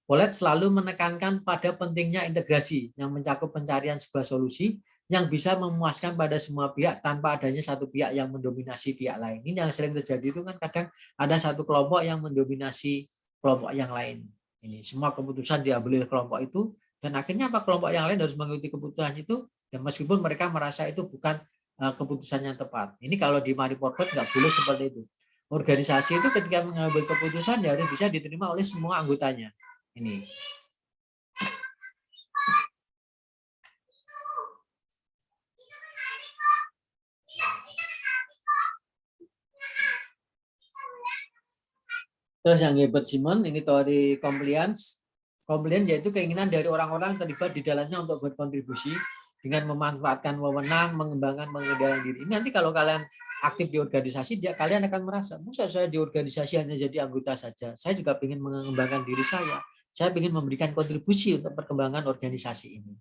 Follett selalu menekankan pada pentingnya integrasi yang mencakup pencarian sebuah solusi yang bisa memuaskan pada semua pihak tanpa adanya satu pihak yang mendominasi pihak lain. Ini yang sering terjadi itu kan kadang ada satu kelompok yang mendominasi kelompok yang lain. Ini semua keputusan diambil oleh kelompok itu dan akhirnya apa, kelompok yang lain harus mengikuti keputusan itu dan meskipun mereka merasa itu bukan keputusan yang tepat. Ini kalau di Mary Poppet nggak boleh seperti itu. Organisasi itu ketika mengambil keputusan ya harus bisa diterima oleh semua anggotanya. Ini. Terus yang Herbert Simon, ini teori compliance. Compliance yaitu keinginan dari orang-orang terlibat di dalamnya untuk berkontribusi dengan memanfaatkan wewenang, mengembangkan pengendalian diri. Ini nanti kalau kalian aktif di organisasi, kalian akan merasa, masa saya di organisasi hanya jadi anggota saja. Saya juga ingin mengembangkan diri saya. Saya ingin memberikan kontribusi untuk perkembangan organisasi ini.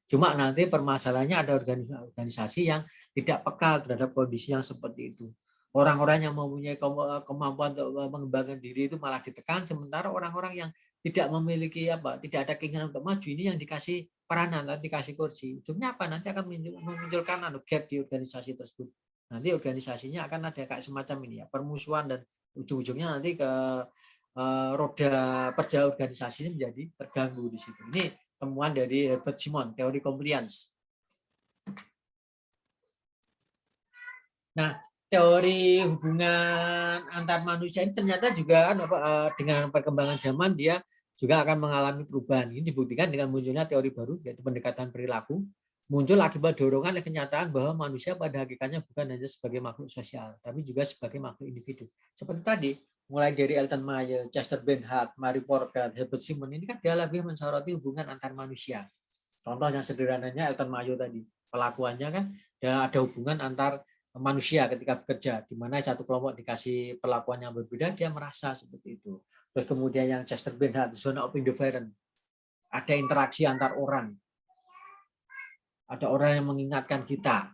Cuma nanti permasalahannya ada organisasi yang tidak peka terhadap kondisi yang seperti itu. Orang-orang yang mempunyai kemampuan untuk mengembangkan diri itu malah ditekan, sementara orang-orang yang tidak memiliki tidak ada keinginan untuk maju ini yang dikasih peranan, dikasih kursi. Ujungnya apa? Nanti akan memunculkan gap di organisasi tersebut. Nanti organisasinya akan ada kayak semacam ini ya, permusuhan dan ujung-ujungnya nanti ke roda perjalanan organisasi ini menjadi terganggu di situ. Ini temuan dari Herbert Simon, teori compliance. Nah, teori hubungan antar manusia ini ternyata juga dengan perkembangan zaman dia juga akan mengalami perubahan. Ini dibuktikan dengan munculnya teori baru yaitu pendekatan perilaku. Muncul akibat dorongan dan kenyataan bahwa manusia pada hakikatnya bukan hanya sebagai makhluk sosial, tapi juga sebagai makhluk individu. Seperti tadi, mulai dari Elton Mayer, Chester Bernhardt, Mary Porter, Herbert Simon, ini kan dia lebih mensoroti hubungan antar manusia. Contoh yang sederhananya Elton Mayer tadi, pelakuannya kan ada hubungan antar manusia ketika bekerja, di mana satu kelompok dikasih perlakuan yang berbeda, dia merasa seperti itu. Terus kemudian yang Chester Bernhardt, zona of indifference, ada interaksi antar orang, ada orang yang mengingatkan kita.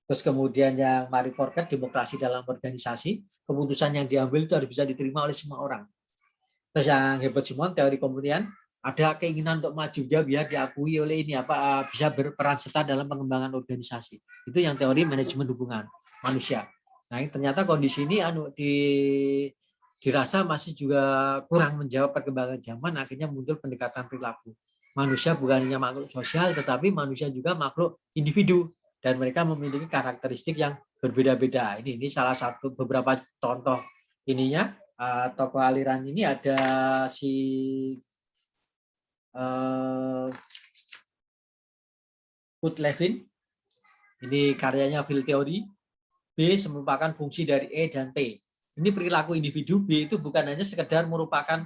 Terus kemudian yang Mary Porter, demokrasi dalam organisasi, keputusan yang diambil itu harus bisa diterima oleh semua orang. Terus yang Herbert Simon, teori kemudian ada keinginan untuk maju dia biar diakui oleh ini bisa berperan serta dalam pengembangan organisasi. Itu yang teori manajemen hubungan manusia. Nah, ternyata kondisi ini dirasa masih juga kurang menjawab perkembangan zaman, akhirnya muncul pendekatan perilaku. Manusia bukan hanya makhluk sosial, tetapi manusia juga makhluk individu dan mereka memiliki karakteristik yang berbeda-beda. Ini salah satu beberapa contoh ininya. Tokoh aliran ini ada si Kurt Lewin. Ini karyanya field theory. B merupakan fungsi dari E dan P. Ini perilaku individu. B itu bukan hanya sekedar merupakan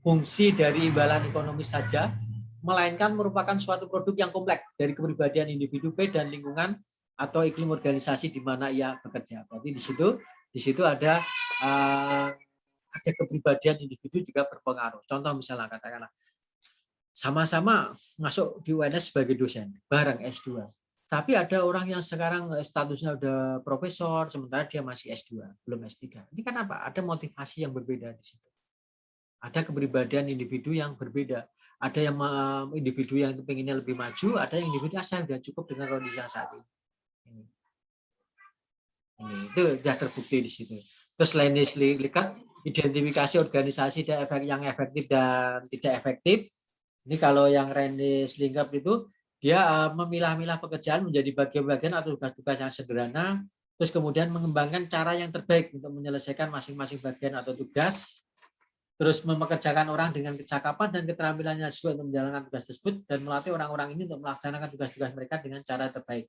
fungsi dari imbalan ekonomis saja, melainkan merupakan suatu produk yang kompleks dari kepribadian individu P dan lingkungan atau iklim organisasi di mana ia bekerja. Berarti di situ ada kepribadian individu juga berpengaruh. Contoh misalnya katakanlah sama-sama masuk di UNS sebagai dosen, bareng S2. Tapi ada orang yang sekarang statusnya udah profesor, sementara dia masih S2, belum S3. Ini kan apa? Ada motivasi yang berbeda di situ. Ada kepribadian individu yang berbeda. Ada yang individu yang pengennya lebih maju, ada yang individu saya sudah cukup dengan kondisi yang saat ini. Ini itu sudah terbukti di situ. Terus Lennis Likat, identifikasi organisasi yang efektif dan tidak efektif. Ini kalau yang Randy Slingap itu dia memilah-milah pekerjaan menjadi bagian-bagian atau tugas-tugas yang sederhana, terus kemudian mengembangkan cara yang terbaik untuk menyelesaikan masing-masing bagian atau tugas, terus mempekerjakan orang dengan kecakapan dan keterampilannya sesuai untuk menjalankan tugas tersebut dan melatih orang-orang ini untuk melaksanakan tugas-tugas mereka dengan cara terbaik,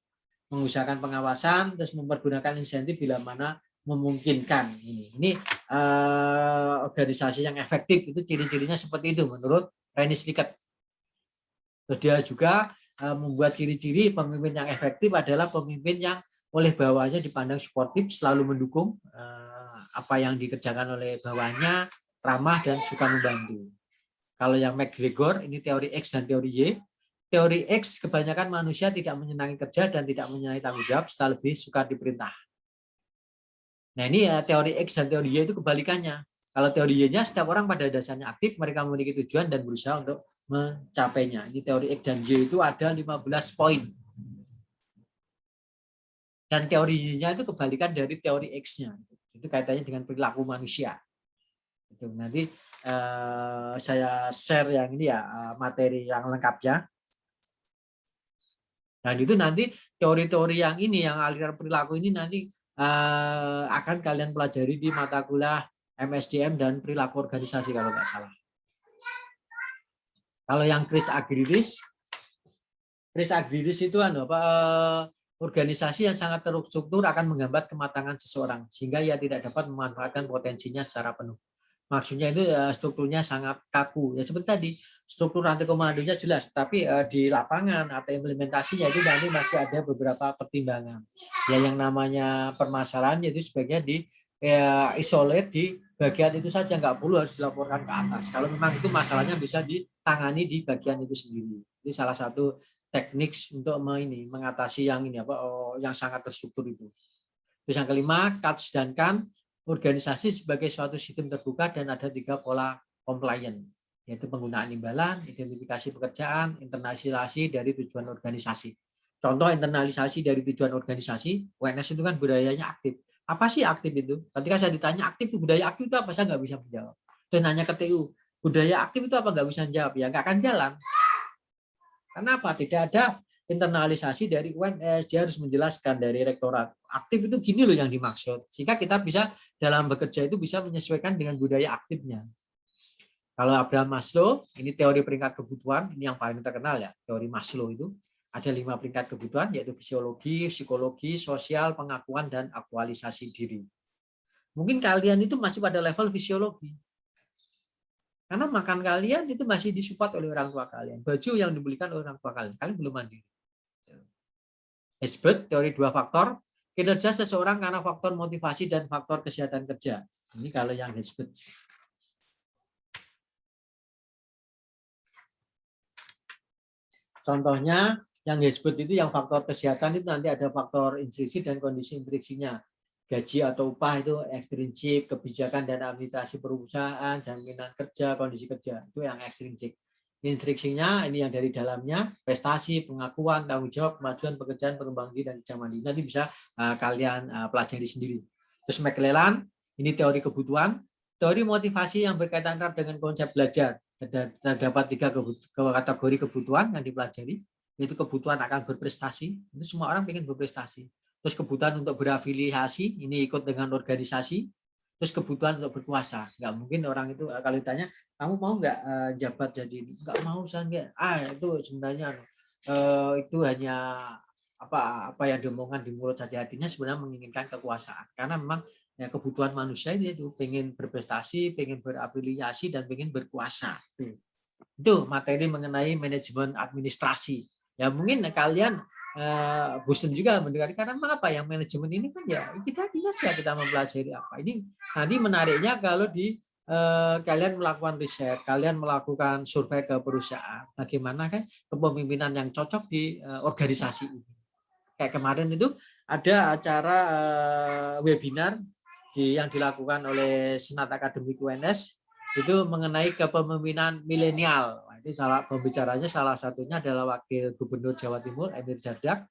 mengusahakan pengawasan, terus mempergunakan insentif bila mana memungkinkan ini organisasi yang efektif itu ciri-cirinya seperti itu menurut Rennie Slickett. Terus dia juga membuat ciri-ciri pemimpin yang efektif adalah pemimpin yang oleh bawahnya dipandang suportif, selalu mendukung apa yang dikerjakan oleh bawahnya, ramah dan suka membantu. Kalau yang McGregor ini teori X dan teori Y. Teori X kebanyakan manusia tidak menyenangi kerja dan tidak menyenangi tanggung jawab, serta lebih suka diperintah. Nah ini teori X dan teori Y itu kebalikannya. Kalau teori Y-nya setiap orang pada dasarnya aktif, mereka memiliki tujuan dan berusaha untuk mencapainya. Ini teori X dan Y itu ada 15 poin. Dan teori Y-nya itu kebalikan dari teori X-nya. Itu kaitannya dengan perilaku manusia. Itu nanti saya share yang ini ya, materi yang lengkapnya. Dan itu nanti teori-teori yang ini, yang aliran perilaku ini nanti akan kalian pelajari di mata kuliah MSDM dan perilaku organisasi kalau nggak salah. Kalau yang Chris Agrilis itu organisasi yang sangat terstruktur akan menghambat kematangan seseorang sehingga ia tidak dapat memanfaatkan potensinya secara penuh. Maksudnya itu strukturnya sangat kaku. Ya seperti tadi, struktur rantai komandonya jelas, tapi di lapangan atau implementasinya itu nanti masih ada beberapa pertimbangan. Ya yang namanya permasalahan itu sebaiknya di isolate di bagian itu saja, nggak perlu harus dilaporkan ke atas. Kalau memang itu masalahnya bisa ditangani di bagian itu sendiri. Ini salah satu teknik untuk mengatasi yang ini yang sangat terstruktur itu. Terus yang kelima, CATS dan CAN, organisasi sebagai suatu sistem terbuka dan ada 3 pola compliant, yaitu penggunaan imbalan, identifikasi pekerjaan, internalisasi dari tujuan organisasi. Contoh internalisasi dari tujuan organisasi, UNS itu kan budayanya aktif. Apa sih aktif itu? Ketika saya ditanya aktif, budaya aktif itu apa, saya nggak bisa menjawab. Terus nanya ke TU, budaya aktif itu apa, nggak bisa menjawab, ya nggak akan jalan. Kenapa? Tidak ada internalisasi dari UNS, dia harus menjelaskan dari rektorat. Aktif itu gini loh yang dimaksud. Sehingga kita bisa dalam bekerja itu bisa menyesuaikan dengan budaya aktifnya. Kalau Abraham Maslow, ini teori peringkat kebutuhan, ini yang paling terkenal ya, teori Maslow itu. Ada 5 peringkat kebutuhan, yaitu fisiologi, psikologi, sosial, pengakuan, dan aktualisasi diri. Mungkin kalian itu masih pada level fisiologi. Karena makan kalian itu masih disupport oleh orang tua kalian. Baju yang dibelikan oleh orang tua kalian. Kalian belum mandiri. Hesbert, teori 2 faktor. Kinerja seseorang karena faktor motivasi dan faktor kesehatan kerja. Ini kalau yang Hesbert. Contohnya, yang Hesbert itu yang faktor kesehatan itu nanti ada faktor intrinsik dan kondisi intrinsiknya. Gaji atau upah itu ekstrinsik, kebijakan dan administrasi perusahaan, jaminan kerja, kondisi kerja. Itu yang ekstrinsik. Intrinsiknya ini yang dari dalamnya, prestasi, pengakuan, tanggung jawab, kemajuan pekerjaan, pengembangan diri, dan zaman ini. Nanti bisa kalian pelajari sendiri. Terus McClellan, ini teori kebutuhan. Teori motivasi yang berkaitan erat dengan konsep belajar. Terdapat 3 kategori kebutuhan yang dipelajari, yaitu kebutuhan akan berprestasi. Itu semua orang ingin berprestasi. Terus kebutuhan untuk berafiliasi, ini ikut dengan organisasi. Terus kebutuhan untuk berkuasa. Nggak mungkin orang itu kalau ditanya, kamu mau nggak jabat jadi, nggak mau saya. Itu sebenarnya itu hanya apa yang diomongkan di mulut saja, hatinya sebenarnya menginginkan kekuasaan. Karena memang ya, kebutuhan manusia itu pengen berprestasi, pengen berafiliasi, dan pengen berkuasa. Itu materi mengenai manajemen administrasi. Ya mungkin kalian bosan juga mendengar, karena apa yang manajemen ini kan ya kita saja kita mempelajari apa ini. Nanti menariknya kalau di kalian melakukan riset, kalian melakukan survei ke perusahaan, bagaimana kan kepemimpinan yang cocok di organisasi ini. Kayak kemarin itu ada acara webinar yang dilakukan oleh Senat Akademik UNS itu mengenai kepemimpinan milenial. Ini pembicaranya salah satunya adalah Wakil Gubernur Jawa Timur Emir Dardak.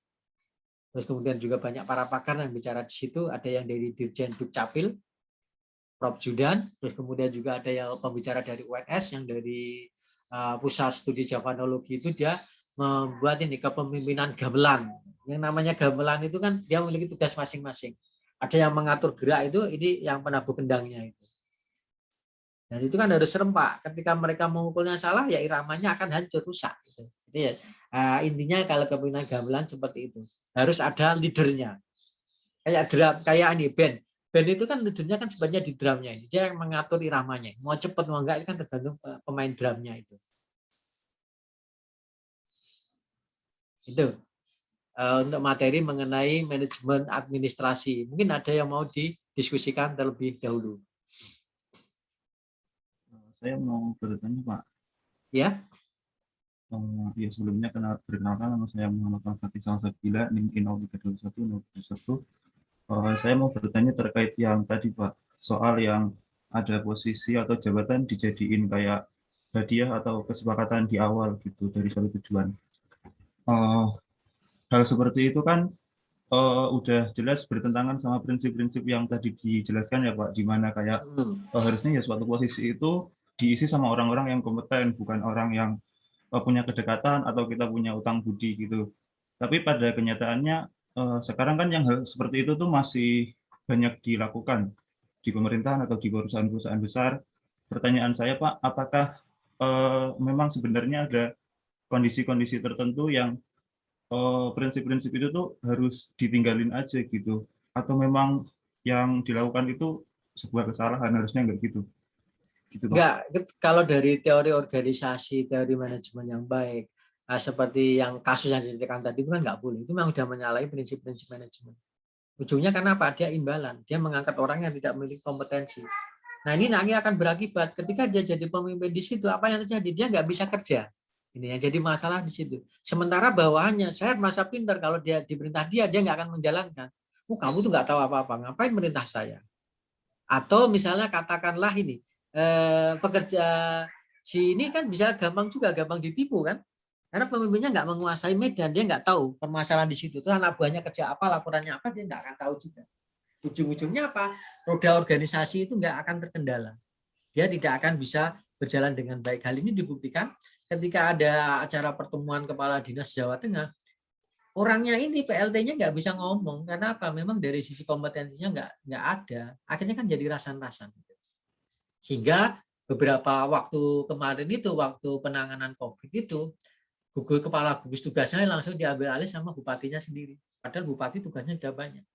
Terus kemudian juga banyak para pakar yang bicara di situ. Ada yang dari Dirjen Dukcapil, Prof. Judan. Terus kemudian juga ada yang pembicara dari UNS yang dari Pusat Studi Javanologi itu dia membuat ini kepemimpinan gamelan. Yang namanya gamelan itu kan dia memiliki tugas masing-masing. Ada yang mengatur gerak itu, ini yang penabuh kendangnya itu. Dan itu kan harus serempak. Ketika mereka memukulnya salah, ya iramanya akan hancur, rusak. Jadi ya, intinya kalau kepemimpinan gamelan seperti itu. Harus ada leadernya. Kayak drum, kayak ini band. band itu kan tujuannya kan sebenarnya di drumnya ini. Dia yang mengatur iramanya. Mau cepet mau enggak itu kan tergantung pemain drumnya itu. Itu untuk materi mengenai manajemen administrasi. Mungkin ada yang mau didiskusikan terlebih dahulu. Saya mau bertanya, Pak. Ya. Ya sebelumnya perkenalkan, nama saya Muhammad Al-Fatih Salsabila, NIM INO 321 saya mau bertanya terkait yang tadi, Pak, soal yang ada posisi atau jabatan dijadiin kayak hadiah atau kesepakatan di awal gitu dari suatu tujuan. Hal seperti itu kan udah jelas bertentangan sama prinsip-prinsip yang tadi dijelaskan ya, Pak, di mana kayak harusnya ya suatu posisi itu diisi sama orang-orang yang kompeten, bukan orang yang punya kedekatan atau kita punya utang budi gitu. Tapi pada kenyataannya sekarang kan yang hal seperti itu tuh masih banyak dilakukan di pemerintahan atau di perusahaan-perusahaan besar. Pertanyaan saya, Pak, apakah memang sebenarnya ada kondisi-kondisi tertentu yang prinsip-prinsip itu tuh harus ditinggalin aja gitu, atau memang yang dilakukan itu sebuah kesalahan, harusnya enggak gitu, gitu, Pak? Enggak, kalau dari teori organisasi, teori manajemen yang baik, seperti yang kasus yang diceritakan tadi itu kan nggak boleh. Itu memang sudah menyalahi prinsip-prinsip manajemen. Ujungnya karena apa? Dia imbalan. Dia mengangkat orang yang tidak memiliki kompetensi. Nah ini nanti akan berakibat ketika dia jadi pemimpin di situ, apa yang terjadi? Dia nggak bisa kerja. Ini yang jadi masalah di situ. Sementara bawahannya, saya merasa pintar kalau dia diperintah dia nggak akan menjalankan. Kamu tuh nggak tahu apa-apa, ngapain merintah saya? Atau misalnya katakanlah ini, pekerja si ini kan bisa gampang ditipu kan? Karena pemimpinnya nggak menguasai medan, dia nggak tahu permasalahan di situ. Terus anak buahnya kerja apa, laporannya apa, dia nggak akan tahu juga. Ujung-ujungnya apa? Roda organisasi itu nggak akan terkendala. Dia tidak akan bisa berjalan dengan baik. Hal ini dibuktikan ketika ada acara pertemuan kepala dinas Jawa Tengah. Orangnya ini PLT-nya nggak bisa ngomong. Karena apa? Memang dari sisi kompetensinya nggak ada. Akhirnya kan jadi rasan-rasan. Sehingga beberapa waktu kemarin itu, waktu penanganan COVID itu, kepala gugus tugasnya langsung diambil alih sama bupatinya sendiri. Padahal bupati tugasnya sudah banyak.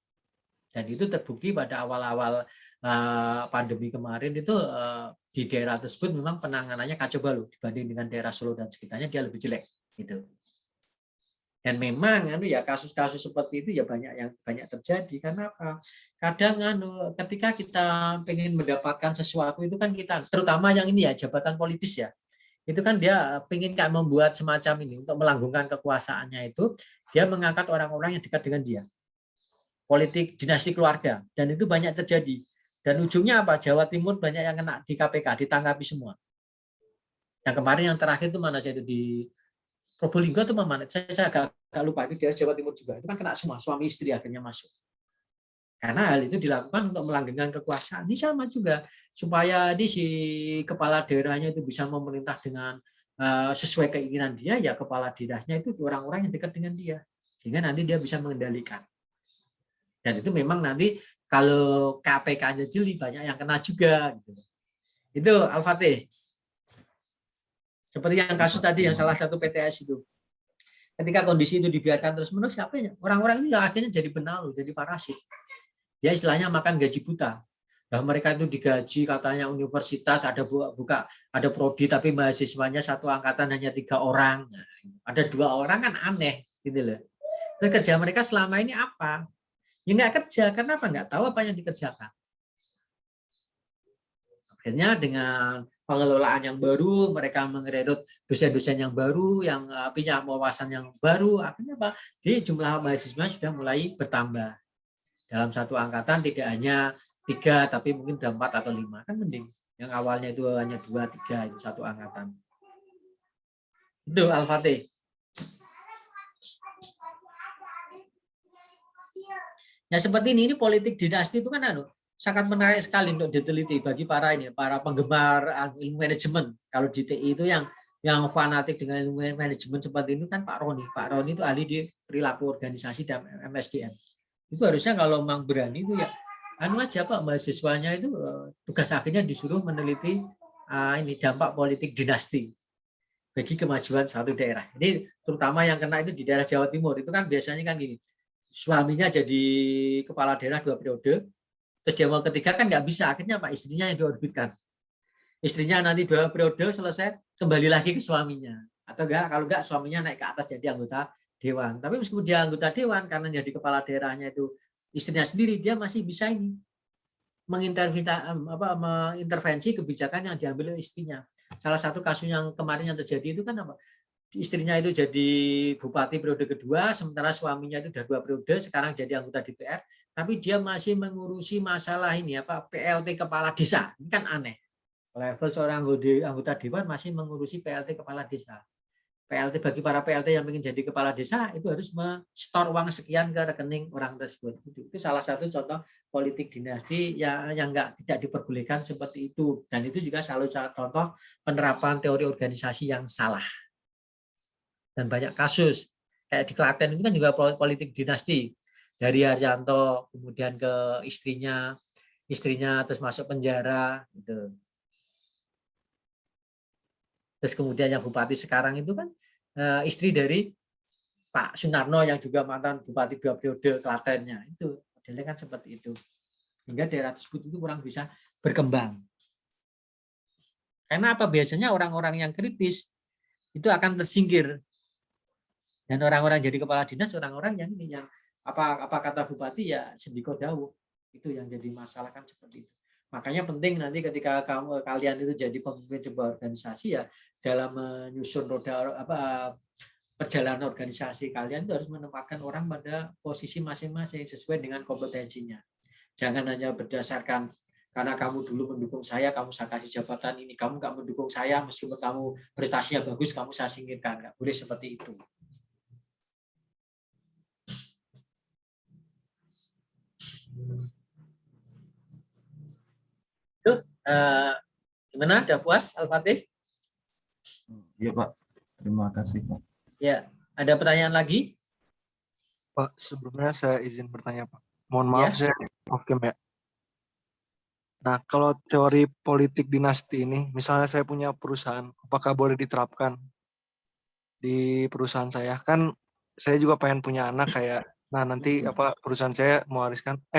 Dan itu terbukti pada awal-awal pandemi kemarin itu di daerah tersebut memang penanganannya kacau balau dibanding dengan daerah Solo dan sekitarnya, dia lebih jelek gitu. Dan memang ya kasus-kasus seperti itu ya banyak terjadi. Karena apa? Kadang ketika kita pengen mendapatkan sesuatu itu kan kita, terutama yang ini ya jabatan politis ya, itu kan dia pengen membuat semacam ini untuk melanggengkan kekuasaannya, itu dia mengangkat orang-orang yang dekat dengan dia, politik dinasti keluarga, dan itu banyak terjadi. Dan ujungnya apa? Jawa Timur banyak yang kena di KPK, ditangkapi semua. Yang kemarin yang terakhir itu mana saya itu di Probolinggo itu mana? Saya agak lupa, itu di Jawa Timur juga. Itu kan kena semua, suami istri akhirnya masuk. Karena hal itu dilakukan untuk melanggengkan kekuasaan. Ini sama juga, supaya di si kepala daerahnya itu bisa memerintah dengan sesuai keinginan dia, ya kepala daerahnya itu orang-orang yang dekat dengan dia. Sehingga nanti dia bisa mengendalikan. Dan itu memang nanti kalau KPK-nya jeli, banyak yang kena juga. Gitu. Itu Al-Fatih. Seperti yang kasus tadi, yang salah satu PTS itu. Ketika kondisi itu dibiarkan terus-menerus, siapa ya? Orang-orang ini akhirnya jadi benalu, jadi parasit. Dia istilahnya makan gaji buta. Nah, mereka itu digaji katanya universitas, ada prodi tapi mahasiswanya satu angkatan hanya 3 orang. Nah, ada 2 orang kan aneh gitu loh. Terus kerja mereka selama ini apa? Ya nggak kerja, karena apa? Nggak tahu apa yang dikerjakan. Akhirnya dengan pengelolaan yang baru, mereka mengeredot dosen-dosen yang baru, yang punya wawasan yang baru. Akhirnya Pak, di jumlah mahasiswa sudah mulai bertambah. Dalam satu angkatan tidak hanya 3, tapi mungkin ada 4 atau 5. Kan mending. Yang awalnya itu hanya 2, 3, itu satu angkatan. Itu Al-Fatih. Ya seperti ini politik dinasti itu kan sangat menarik sekali untuk diteliti bagi para penggemar ilmu manajemen. Kalau di TI itu yang fanatik dengan ilmu manajemen seperti ini kan Pak Roni. Pak Roni itu ahli di perilaku organisasi dan MSDM. Itu harusnya kalau memang berani itu ya aja Pak, mahasiswanya itu tugas akhirnya disuruh meneliti ini dampak politik dinasti bagi kemajuan suatu daerah. Ini terutama yang kena itu di daerah Jawa Timur. Itu kan biasanya kan gini, suaminya jadi kepala daerah 2 periode, Terus dia mau ketiga kan nggak bisa, akhirnya Pak istrinya yang diorbitkan. Istrinya nanti 2 periode selesai kembali lagi ke suaminya. Atau enggak, kalau enggak suaminya naik ke atas jadi anggota dewan. Tapi meskipun dia anggota dewan karena jadi kepala daerahnya itu istrinya sendiri, dia masih bisa ini mengintervensi kebijakan yang diambil oleh istrinya. Salah satu kasus yang kemarin yang terjadi itu kan apa? Istrinya itu jadi bupati periode kedua, sementara suaminya itu sudah 2 periode, sekarang jadi anggota DPR, tapi dia masih mengurusi masalah ini apa PLT kepala desa. Ini kan aneh. Level seorang anggota dewan masih mengurusi PLT kepala desa. PLT bagi para PLT yang ingin jadi kepala desa itu harus store uang sekian ke rekening orang tersebut. Itu salah satu contoh politik dinasti yang tidak diperbolehkan seperti itu. Dan itu juga salah satu contoh penerapan teori organisasi yang salah. Dan banyak kasus kayak di Klaten itu kan juga politik dinasti, dari Haryanto kemudian ke istrinya terus masuk penjara gitu. Terus kemudian yang bupati sekarang itu kan istri dari Pak Sunarno yang juga mantan bupati 2 periode Klatennya, itu modelnya kan seperti itu, hingga daerah tersebut itu kurang bisa berkembang. Karena apa, biasanya orang-orang yang kritis itu akan tersingkir. Dan orang-orang jadi kepala dinas, orang-orang yang ini yang apa kata bupati ya sendiko dawuh, itu yang jadi masalah kan seperti itu. Makanya penting nanti ketika kalian itu jadi pemimpin sebuah organisasi ya dalam menyusun roda perjalanan organisasi kalian itu harus menempatkan orang pada posisi masing-masing sesuai dengan kompetensinya. Jangan hanya berdasarkan karena kamu dulu mendukung saya kasih jabatan ini, kamu nggak mendukung saya meskipun kamu prestasinya bagus kamu saya singkirkan, nggak boleh seperti itu. Gimana? Udah puas, Al-Fatih? Iya Pak, terima kasih Pak. Ya, ada pertanyaan lagi? Pak, sebelumnya saya izin bertanya Pak. Mohon maaf ya. Saya off cam ya. Nah, kalau teori politik dinasti ini, misalnya saya punya perusahaan, apakah boleh diterapkan di perusahaan saya? Kan saya juga pengen punya anak kayak, nah nanti perusahaan saya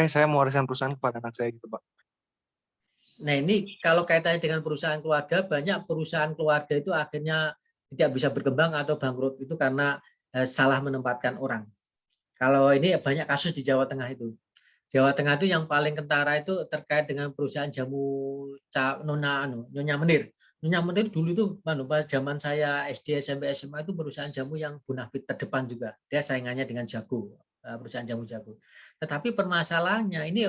saya mewariskan perusahaan kepada anak saya gitu Pak. Nah ini kalau kaitannya dengan perusahaan keluarga, banyak perusahaan keluarga itu akhirnya tidak bisa berkembang atau bangkrut itu karena salah menempatkan orang. Kalau ini banyak kasus di Jawa Tengah itu. Jawa Tengah itu yang paling kentara itu terkait dengan perusahaan jamu Nyonya Menir. Nyonya Menir dulu itu pada zaman saya SD, SMP, SMA itu perusahaan jamu yang bonafit terdepan juga. Dia saingannya dengan Jago, perusahaan jamu Jago. Tetapi permasalahannya ini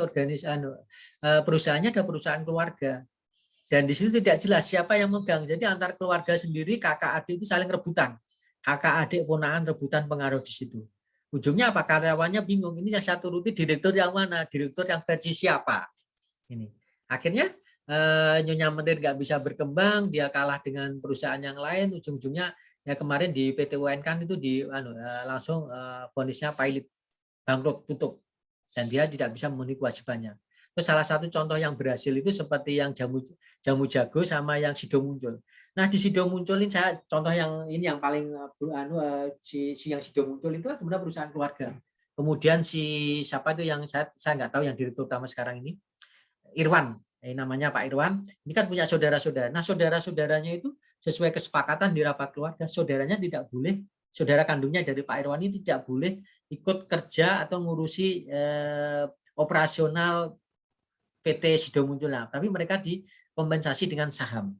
perusahaannya ada perusahaan keluarga. Dan di situ tidak jelas siapa yang megang. Jadi antar keluarga sendiri, kakak adik itu saling rebutan. Kakak adik ponakan rebutan pengaruh di situ. Ujungnya apa? Karyawannya bingung. Ini yang saya turuti direktur yang mana? Direktur yang versi siapa? Ini. Akhirnya Nyonya Menir nggak bisa berkembang, dia kalah dengan perusahaan yang lain. Ujung-ujungnya ya kemarin di PT UN kan itu langsung vonisnya pilot, bangkrut, tutup. Dan dia tidak bisa memenuhi kewajibannya. Terus salah satu contoh yang berhasil itu seperti yang jamu Jago sama yang Sido Muncul. Nah di Sido Muncul ini saya contoh yang ini yang paling si yang Sido Muncul itu sebenarnya perusahaan keluarga. Kemudian si siapa itu yang saya nggak tahu yang direktur utama sekarang ini, Irwan, namanya Pak Irwan. Ini kan punya saudara-saudara. Nah saudara-saudaranya itu sesuai kesepakatan di rapat keluarga, saudaranya tidak boleh, saudara kandungnya dari Pak Irwan ini tidak boleh ikut kerja atau ngurusi operasional PT Sido Muncul, tapi mereka dikompensasi dengan saham.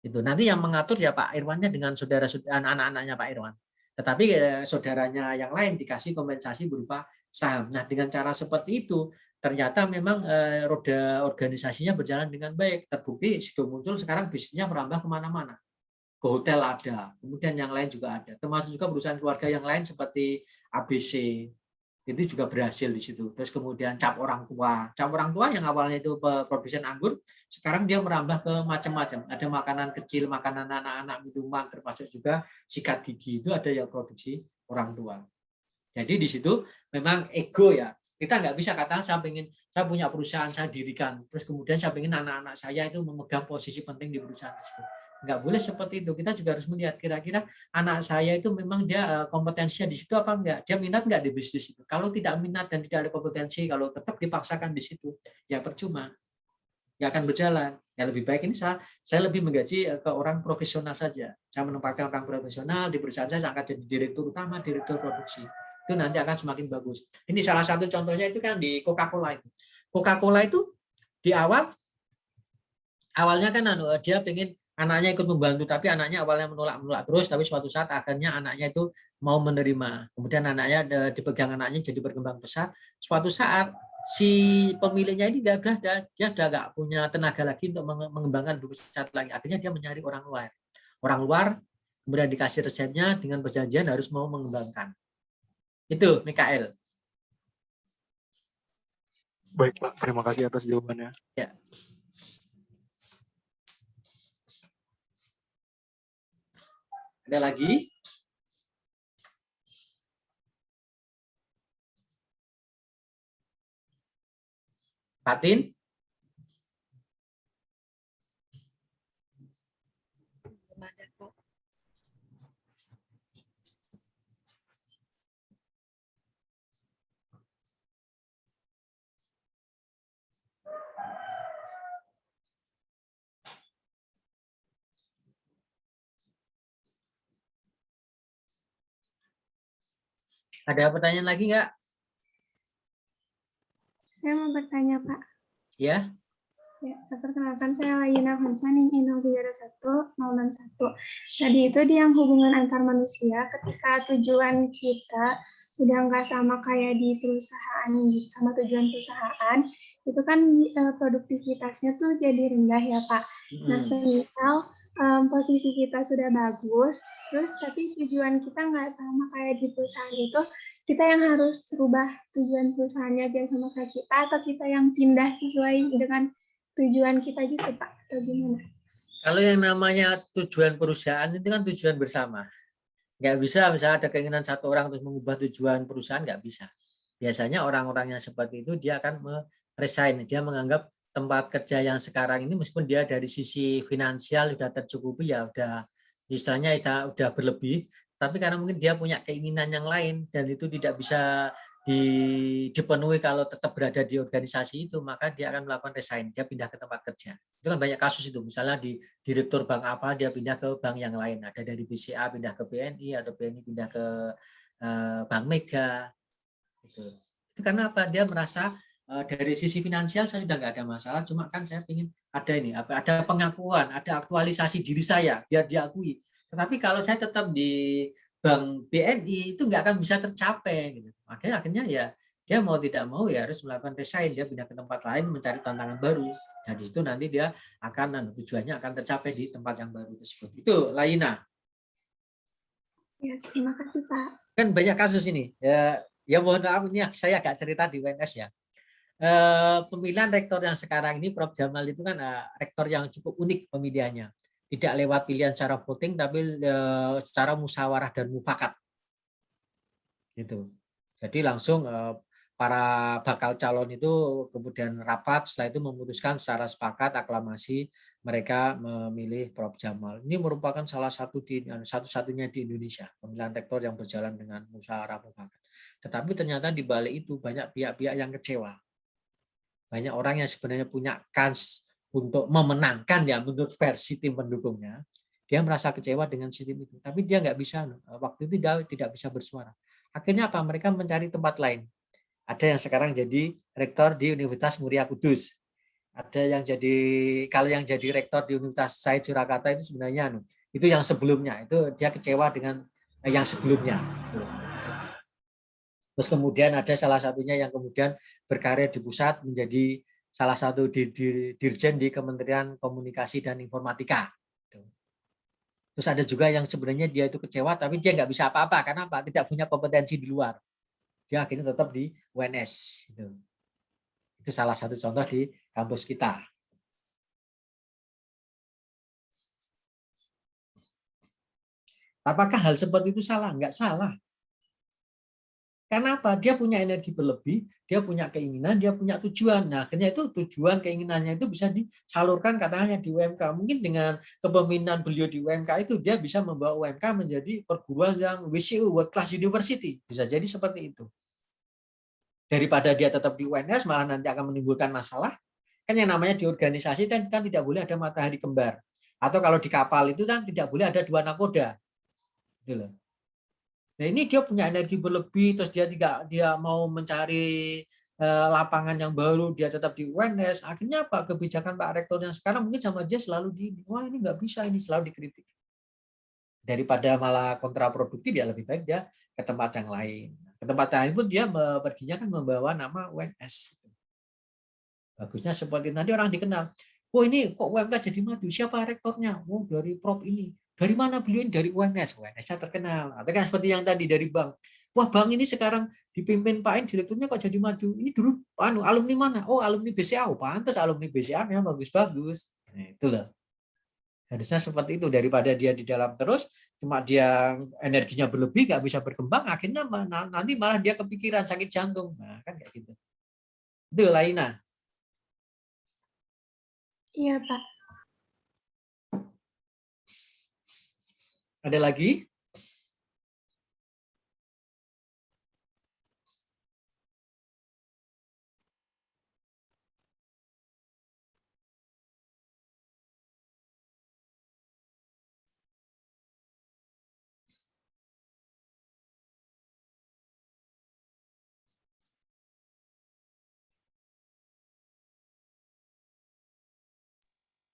Itu nanti yang mengatur ya Pak Irwannya dengan anak-anaknya Pak Irwan. Tetapi saudaranya yang lain dikasih kompensasi berupa saham. Nah dengan cara seperti itu ternyata memang roda organisasinya berjalan dengan baik. Terbukti Sido Muncul sekarang bisnisnya merambah kemana-mana. Ke hotel ada, kemudian yang lain juga ada. Termasuk juga perusahaan keluarga yang lain seperti ABC. Itu juga berhasil di situ. Terus kemudian cap orang tua yang awalnya itu produsen anggur, sekarang dia merambah ke macam-macam. Ada makanan kecil, makanan anak-anak, minuman, termasuk juga sikat gigi itu ada yang produksi orang tua. Jadi di situ memang ego ya. Kita nggak bisa katakan saya punya perusahaan saya dirikan, terus kemudian saya ingin anak-anak saya itu memegang posisi penting di perusahaan tersebut. Nggak boleh seperti itu. Kita juga harus melihat kira-kira anak saya itu memang dia kompetensinya di situ apa enggak, dia minat enggak di bisnis itu. Kalau tidak minat dan tidak ada kompetensi, kalau tetap dipaksakan di situ, ya percuma, nggak akan berjalan. Ya lebih baik ini saya lebih menggaji ke orang profesional saja. Saya menempatkan orang profesional di perusahaan saya akan jadi direktur utama, direktur produksi. Itu nanti akan semakin bagus. Ini salah satu contohnya itu kan di Coca-Cola itu. Coca-Cola itu di awalnya kan dia pengen anaknya ikut membantu, tapi anaknya awalnya menolak terus, tapi suatu saat akhirnya anaknya itu mau menerima. Kemudian anaknya dipegang anaknya jadi berkembang pesat. Suatu saat si pemiliknya ini dia sudah nggak punya tenaga lagi untuk mengembangkan perusahaan lagi. Akhirnya dia mencari orang luar. Orang luar kemudian dikasih resepnya dengan perjanjian harus mau mengembangkan. Itu Mikael. Baik Pak, terima kasih atas jawabannya. Ya. Ada lagi? Fatin? Ada pertanyaan lagi nggak? Saya mau bertanya, Pak. Ya. Ya, perkenalkan saya Layina Hansan, NIM 0321 Tadi itu di yang hubungan antar manusia, ketika tujuan kita udah nggak sama kayak di perusahaan, sama tujuan perusahaan, itu kan produktivitasnya tuh jadi rendah ya Pak. Nah, semisal posisi kita sudah bagus, terus tapi tujuan kita nggak sama kayak di perusahaan itu, kita yang harus rubah tujuan perusahaannya biar sama kayak kita, atau kita yang pindah sesuai dengan tujuan kita gitu Pak, atau gimana? Kalau yang namanya tujuan perusahaan itu kan tujuan bersama. Nggak bisa misalnya ada keinginan satu orang untuk mengubah tujuan perusahaan, nggak bisa. Biasanya orang-orang yang seperti itu dia akan resign, dia menganggap tempat kerja yang sekarang ini meskipun dia dari sisi finansial sudah tercukupi, ya udah istilahnya udah berlebih, tapi karena mungkin dia punya keinginan yang lain dan itu tidak bisa dipenuhi kalau tetap berada di organisasi itu, maka dia akan melakukan resign, dia pindah ke tempat kerja. Itu kan banyak kasus itu, misalnya di direktur bank apa dia pindah ke bank yang lain, ada dari BCA pindah ke BNI atau BNI pindah ke Bank Mega. Itu karena apa? Dia merasa dari sisi finansial saya sudah nggak ada masalah, cuma kan saya ingin ada ini, ada pengakuan, ada aktualisasi diri saya biar diakui. Tetapi kalau saya tetap di Bank BNI itu nggak akan bisa tercapai. Gitu. Makanya akhirnya ya dia mau tidak mau ya harus melakukan resign, dia pindah ke tempat lain mencari tantangan baru. Jadi itu nanti dia akan tujuannya akan tercapai di tempat yang baru tersebut. Itu Laina. Ya, terima kasih Pak. Kan banyak kasus ini. Ya mohon maaf ini saya agak cerita di UNS ya. Pemilihan rektor yang sekarang ini Prof Jamal itu kan rektor yang cukup unik pemilihannya. Tidak lewat pilihan secara voting tapi secara musyawarah dan mufakat. Gitu. Jadi langsung para bakal calon itu kemudian rapat, setelah itu memutuskan secara sepakat aklamasi mereka memilih Prof Jamal. Ini merupakan salah satu satu-satunya di Indonesia pemilihan rektor yang berjalan dengan musyawarah mufakat. Tetapi ternyata di balik itu banyak pihak-pihak yang kecewa. Banyak orang yang sebenarnya punya kans untuk memenangkan ya menurut versi tim pendukungnya, dia merasa kecewa dengan sistem itu. Tapi dia nggak bisa, waktu itu dia tidak bisa bersuara. Akhirnya apa? Mereka mencari tempat lain. Ada yang sekarang jadi rektor di Universitas Muria Kudus. Ada yang kalau yang jadi rektor di Universitas Said Surakarta itu sebenarnya itu yang sebelumnya. Itu dia kecewa dengan yang sebelumnya. Terus kemudian ada salah satunya yang kemudian berkarir di pusat menjadi salah satu dirjen di Kementerian Komunikasi dan Informatika. Terus ada juga yang sebenarnya dia itu kecewa tapi dia nggak bisa apa-apa karena apa? Tidak punya kompetensi di luar. Dia akhirnya tetap di UNS. Itu salah satu contoh di kampus kita. Apakah hal seperti itu salah? Nggak salah. Karena apa? Dia punya energi berlebih, dia punya keinginan, dia punya tujuan. Nah, akhirnya itu tujuan keinginannya itu bisa disalurkan katanya di UMK. Mungkin dengan kepemimpinan beliau di UMK itu dia bisa membawa UMK menjadi perguruan yang WCU, World Class University. Bisa jadi seperti itu. Daripada dia tetap di UNS malah nanti akan menimbulkan masalah. Kan yang namanya di organisasi kan tidak boleh ada matahari kembar. Atau kalau di kapal itu kan tidak boleh ada dua nakoda. Gitu loh. Nah ini dia punya energi berlebih, terus dia mau mencari lapangan yang baru, dia tetap di UNS. Akhirnya apa? Kebijakan Pak Rektor yang sekarang mungkin sama dia selalu wah ini nggak bisa, ini selalu dikritik. Daripada malah kontraproduktif, ya lebih baik dia ke tempat yang lain. Ke tempat lain pun dia perginya kan membawa nama UNS. Bagusnya seperti nanti orang dikenal. Oh ini kok UMK jadi maju? Siapa rektornya? Oh dari Prof ini. Dari mana beliau? Dari UNS. UNS-nya terkenal. Atau kan seperti yang tadi dari bank. Wah bank ini sekarang dipimpin Pak In, direkturnya kok jadi maju? Ini dulu alumni mana? Oh alumni BCA. Oh pantas alumni BCA yang bagus-bagus. Nah, itulah. Harusnya seperti itu, daripada dia di dalam terus, cuma dia energinya berlebih, nggak bisa berkembang, akhirnya nanti malah dia kepikiran sakit jantung. Nah kan kayak gitu. Itu Laina. Iya, Pak. Ada lagi?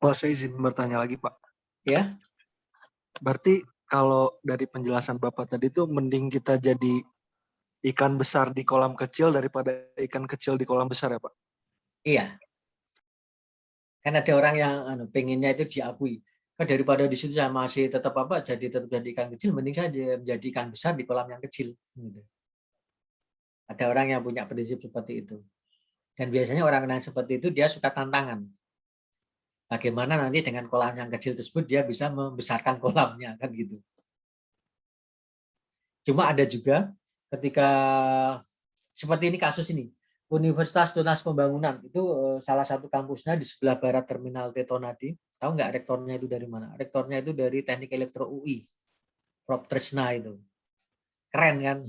Pak, saya izin bertanya lagi, Pak. Ya. Berarti kalau dari penjelasan Bapak tadi tuh mending kita jadi ikan besar di kolam kecil daripada ikan kecil di kolam besar ya, Pak? Iya. Kan ada orang yang pengennya itu diakui. Kan daripada di situ saya masih tetap tetap jadi ikan kecil, mending saya menjadi ikan besar di kolam yang kecil. Gitu. Ada orang yang punya prinsip seperti itu. Dan biasanya orang yang seperti itu dia suka tantangan. Bagaimana nanti dengan kolam yang kecil tersebut dia bisa membesarkan kolamnya kan gitu. Cuma ada juga ketika seperti ini kasus ini, Universitas Tunas Pembangunan itu salah satu kampusnya di sebelah barat Terminal Tetonadi. Tahu nggak rektornya itu dari mana? Rektornya itu dari Teknik Elektro UI, Prof. Tresna itu. Keren kan?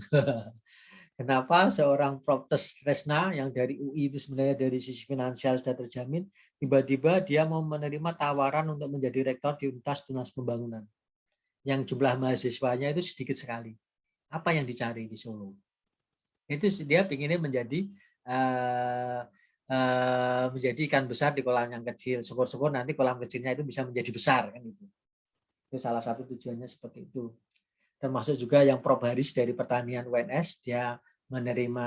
Kenapa seorang Prof. Tresna yang dari UI itu sebenarnya dari sisi finansial sudah terjamin, tiba-tiba dia mau menerima tawaran untuk menjadi rektor di Universitas Tunas Pembangunan. Yang jumlah mahasiswanya itu sedikit sekali. Apa yang dicari di Solo? Itu dia pinginnya menjadi menjadi ikan besar di kolam yang kecil. Syukur-syukur nanti kolam kecilnya itu bisa menjadi besar kan itu. Itu salah satu tujuannya seperti itu. Termasuk juga yang Prof Haris dari Pertanian UNS, dia menerima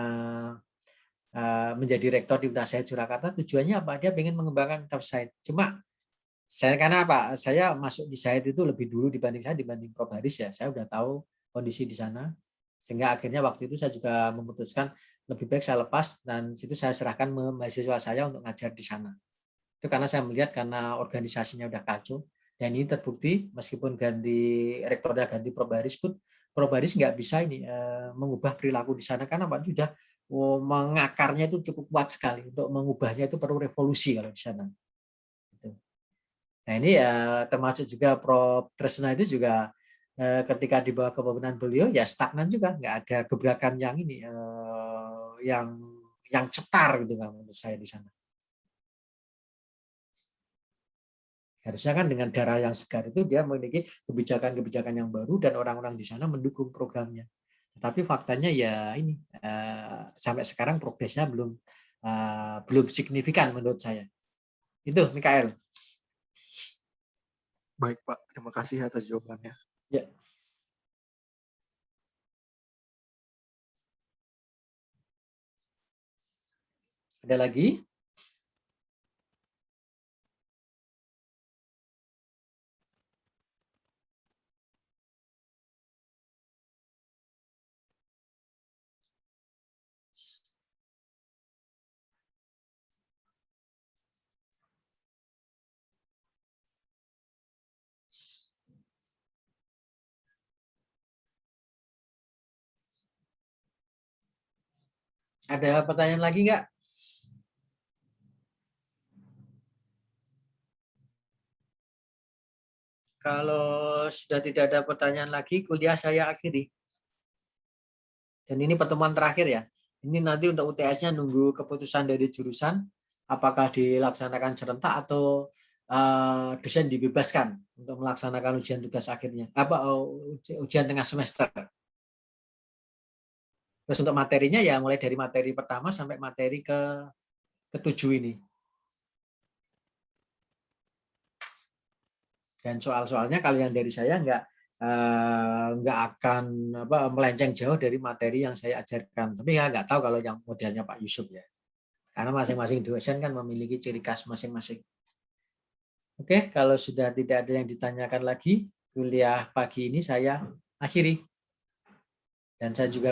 menjadi rektor di Universitas Surakarta. Tujuannya apa? Dia ingin mengembangkan website. Cuma saya karena apa? Saya masuk di site itu lebih dulu dibanding Prof Haris ya. Saya udah tahu kondisi di sana. Sehingga akhirnya waktu itu saya juga memutuskan lebih baik saya lepas dan situ saya serahkan mahasiswa saya untuk ngajar di sana. Itu karena saya melihat karena organisasinya udah kacau dan ini terbukti meskipun rektornya ganti Prof Haris pun Prof Haris nggak bisa ini mengubah perilaku di sana karena Pak sudah mengakarnya itu cukup kuat sekali untuk mengubahnya itu perlu revolusi kalau di sana. Nah ini ya termasuk juga Prof Tresna itu juga ketika di bawah kepemimpinan beliau ya stagnan juga, nggak ada gebrakan yang ini yang cetar gitu kan menurut saya di sana. Harusnya kan dengan darah yang segar itu dia memiliki kebijakan-kebijakan yang baru dan orang-orang di sana mendukung programnya. Tapi faktanya ya ini sampai sekarang progresnya belum signifikan menurut saya. Itu Mikael. Baik Pak, terima kasih atas jawabannya. Ya. Ada lagi? Ada pertanyaan lagi nggak? Kalau sudah tidak ada pertanyaan lagi, kuliah saya akhiri. Dan ini pertemuan terakhir ya. Ini nanti untuk UTS-nya nunggu keputusan dari jurusan, apakah dilaksanakan serentak atau dosen dibebaskan untuk melaksanakan ujian tugas akhirnya, ujian tengah semester. Terus untuk materinya ya mulai dari materi pertama sampai materi ke-7 ini. Dan soal-soalnya kalau yang dari saya nggak akan melenceng jauh dari materi yang saya ajarkan. Tapi ya nggak tahu kalau yang modelnya Pak Yusuf ya. Karena masing-masing dosen kan memiliki ciri khas masing-masing. Oke, kalau sudah tidak ada yang ditanyakan lagi, kuliah pagi ini saya akhiri. Dan saya juga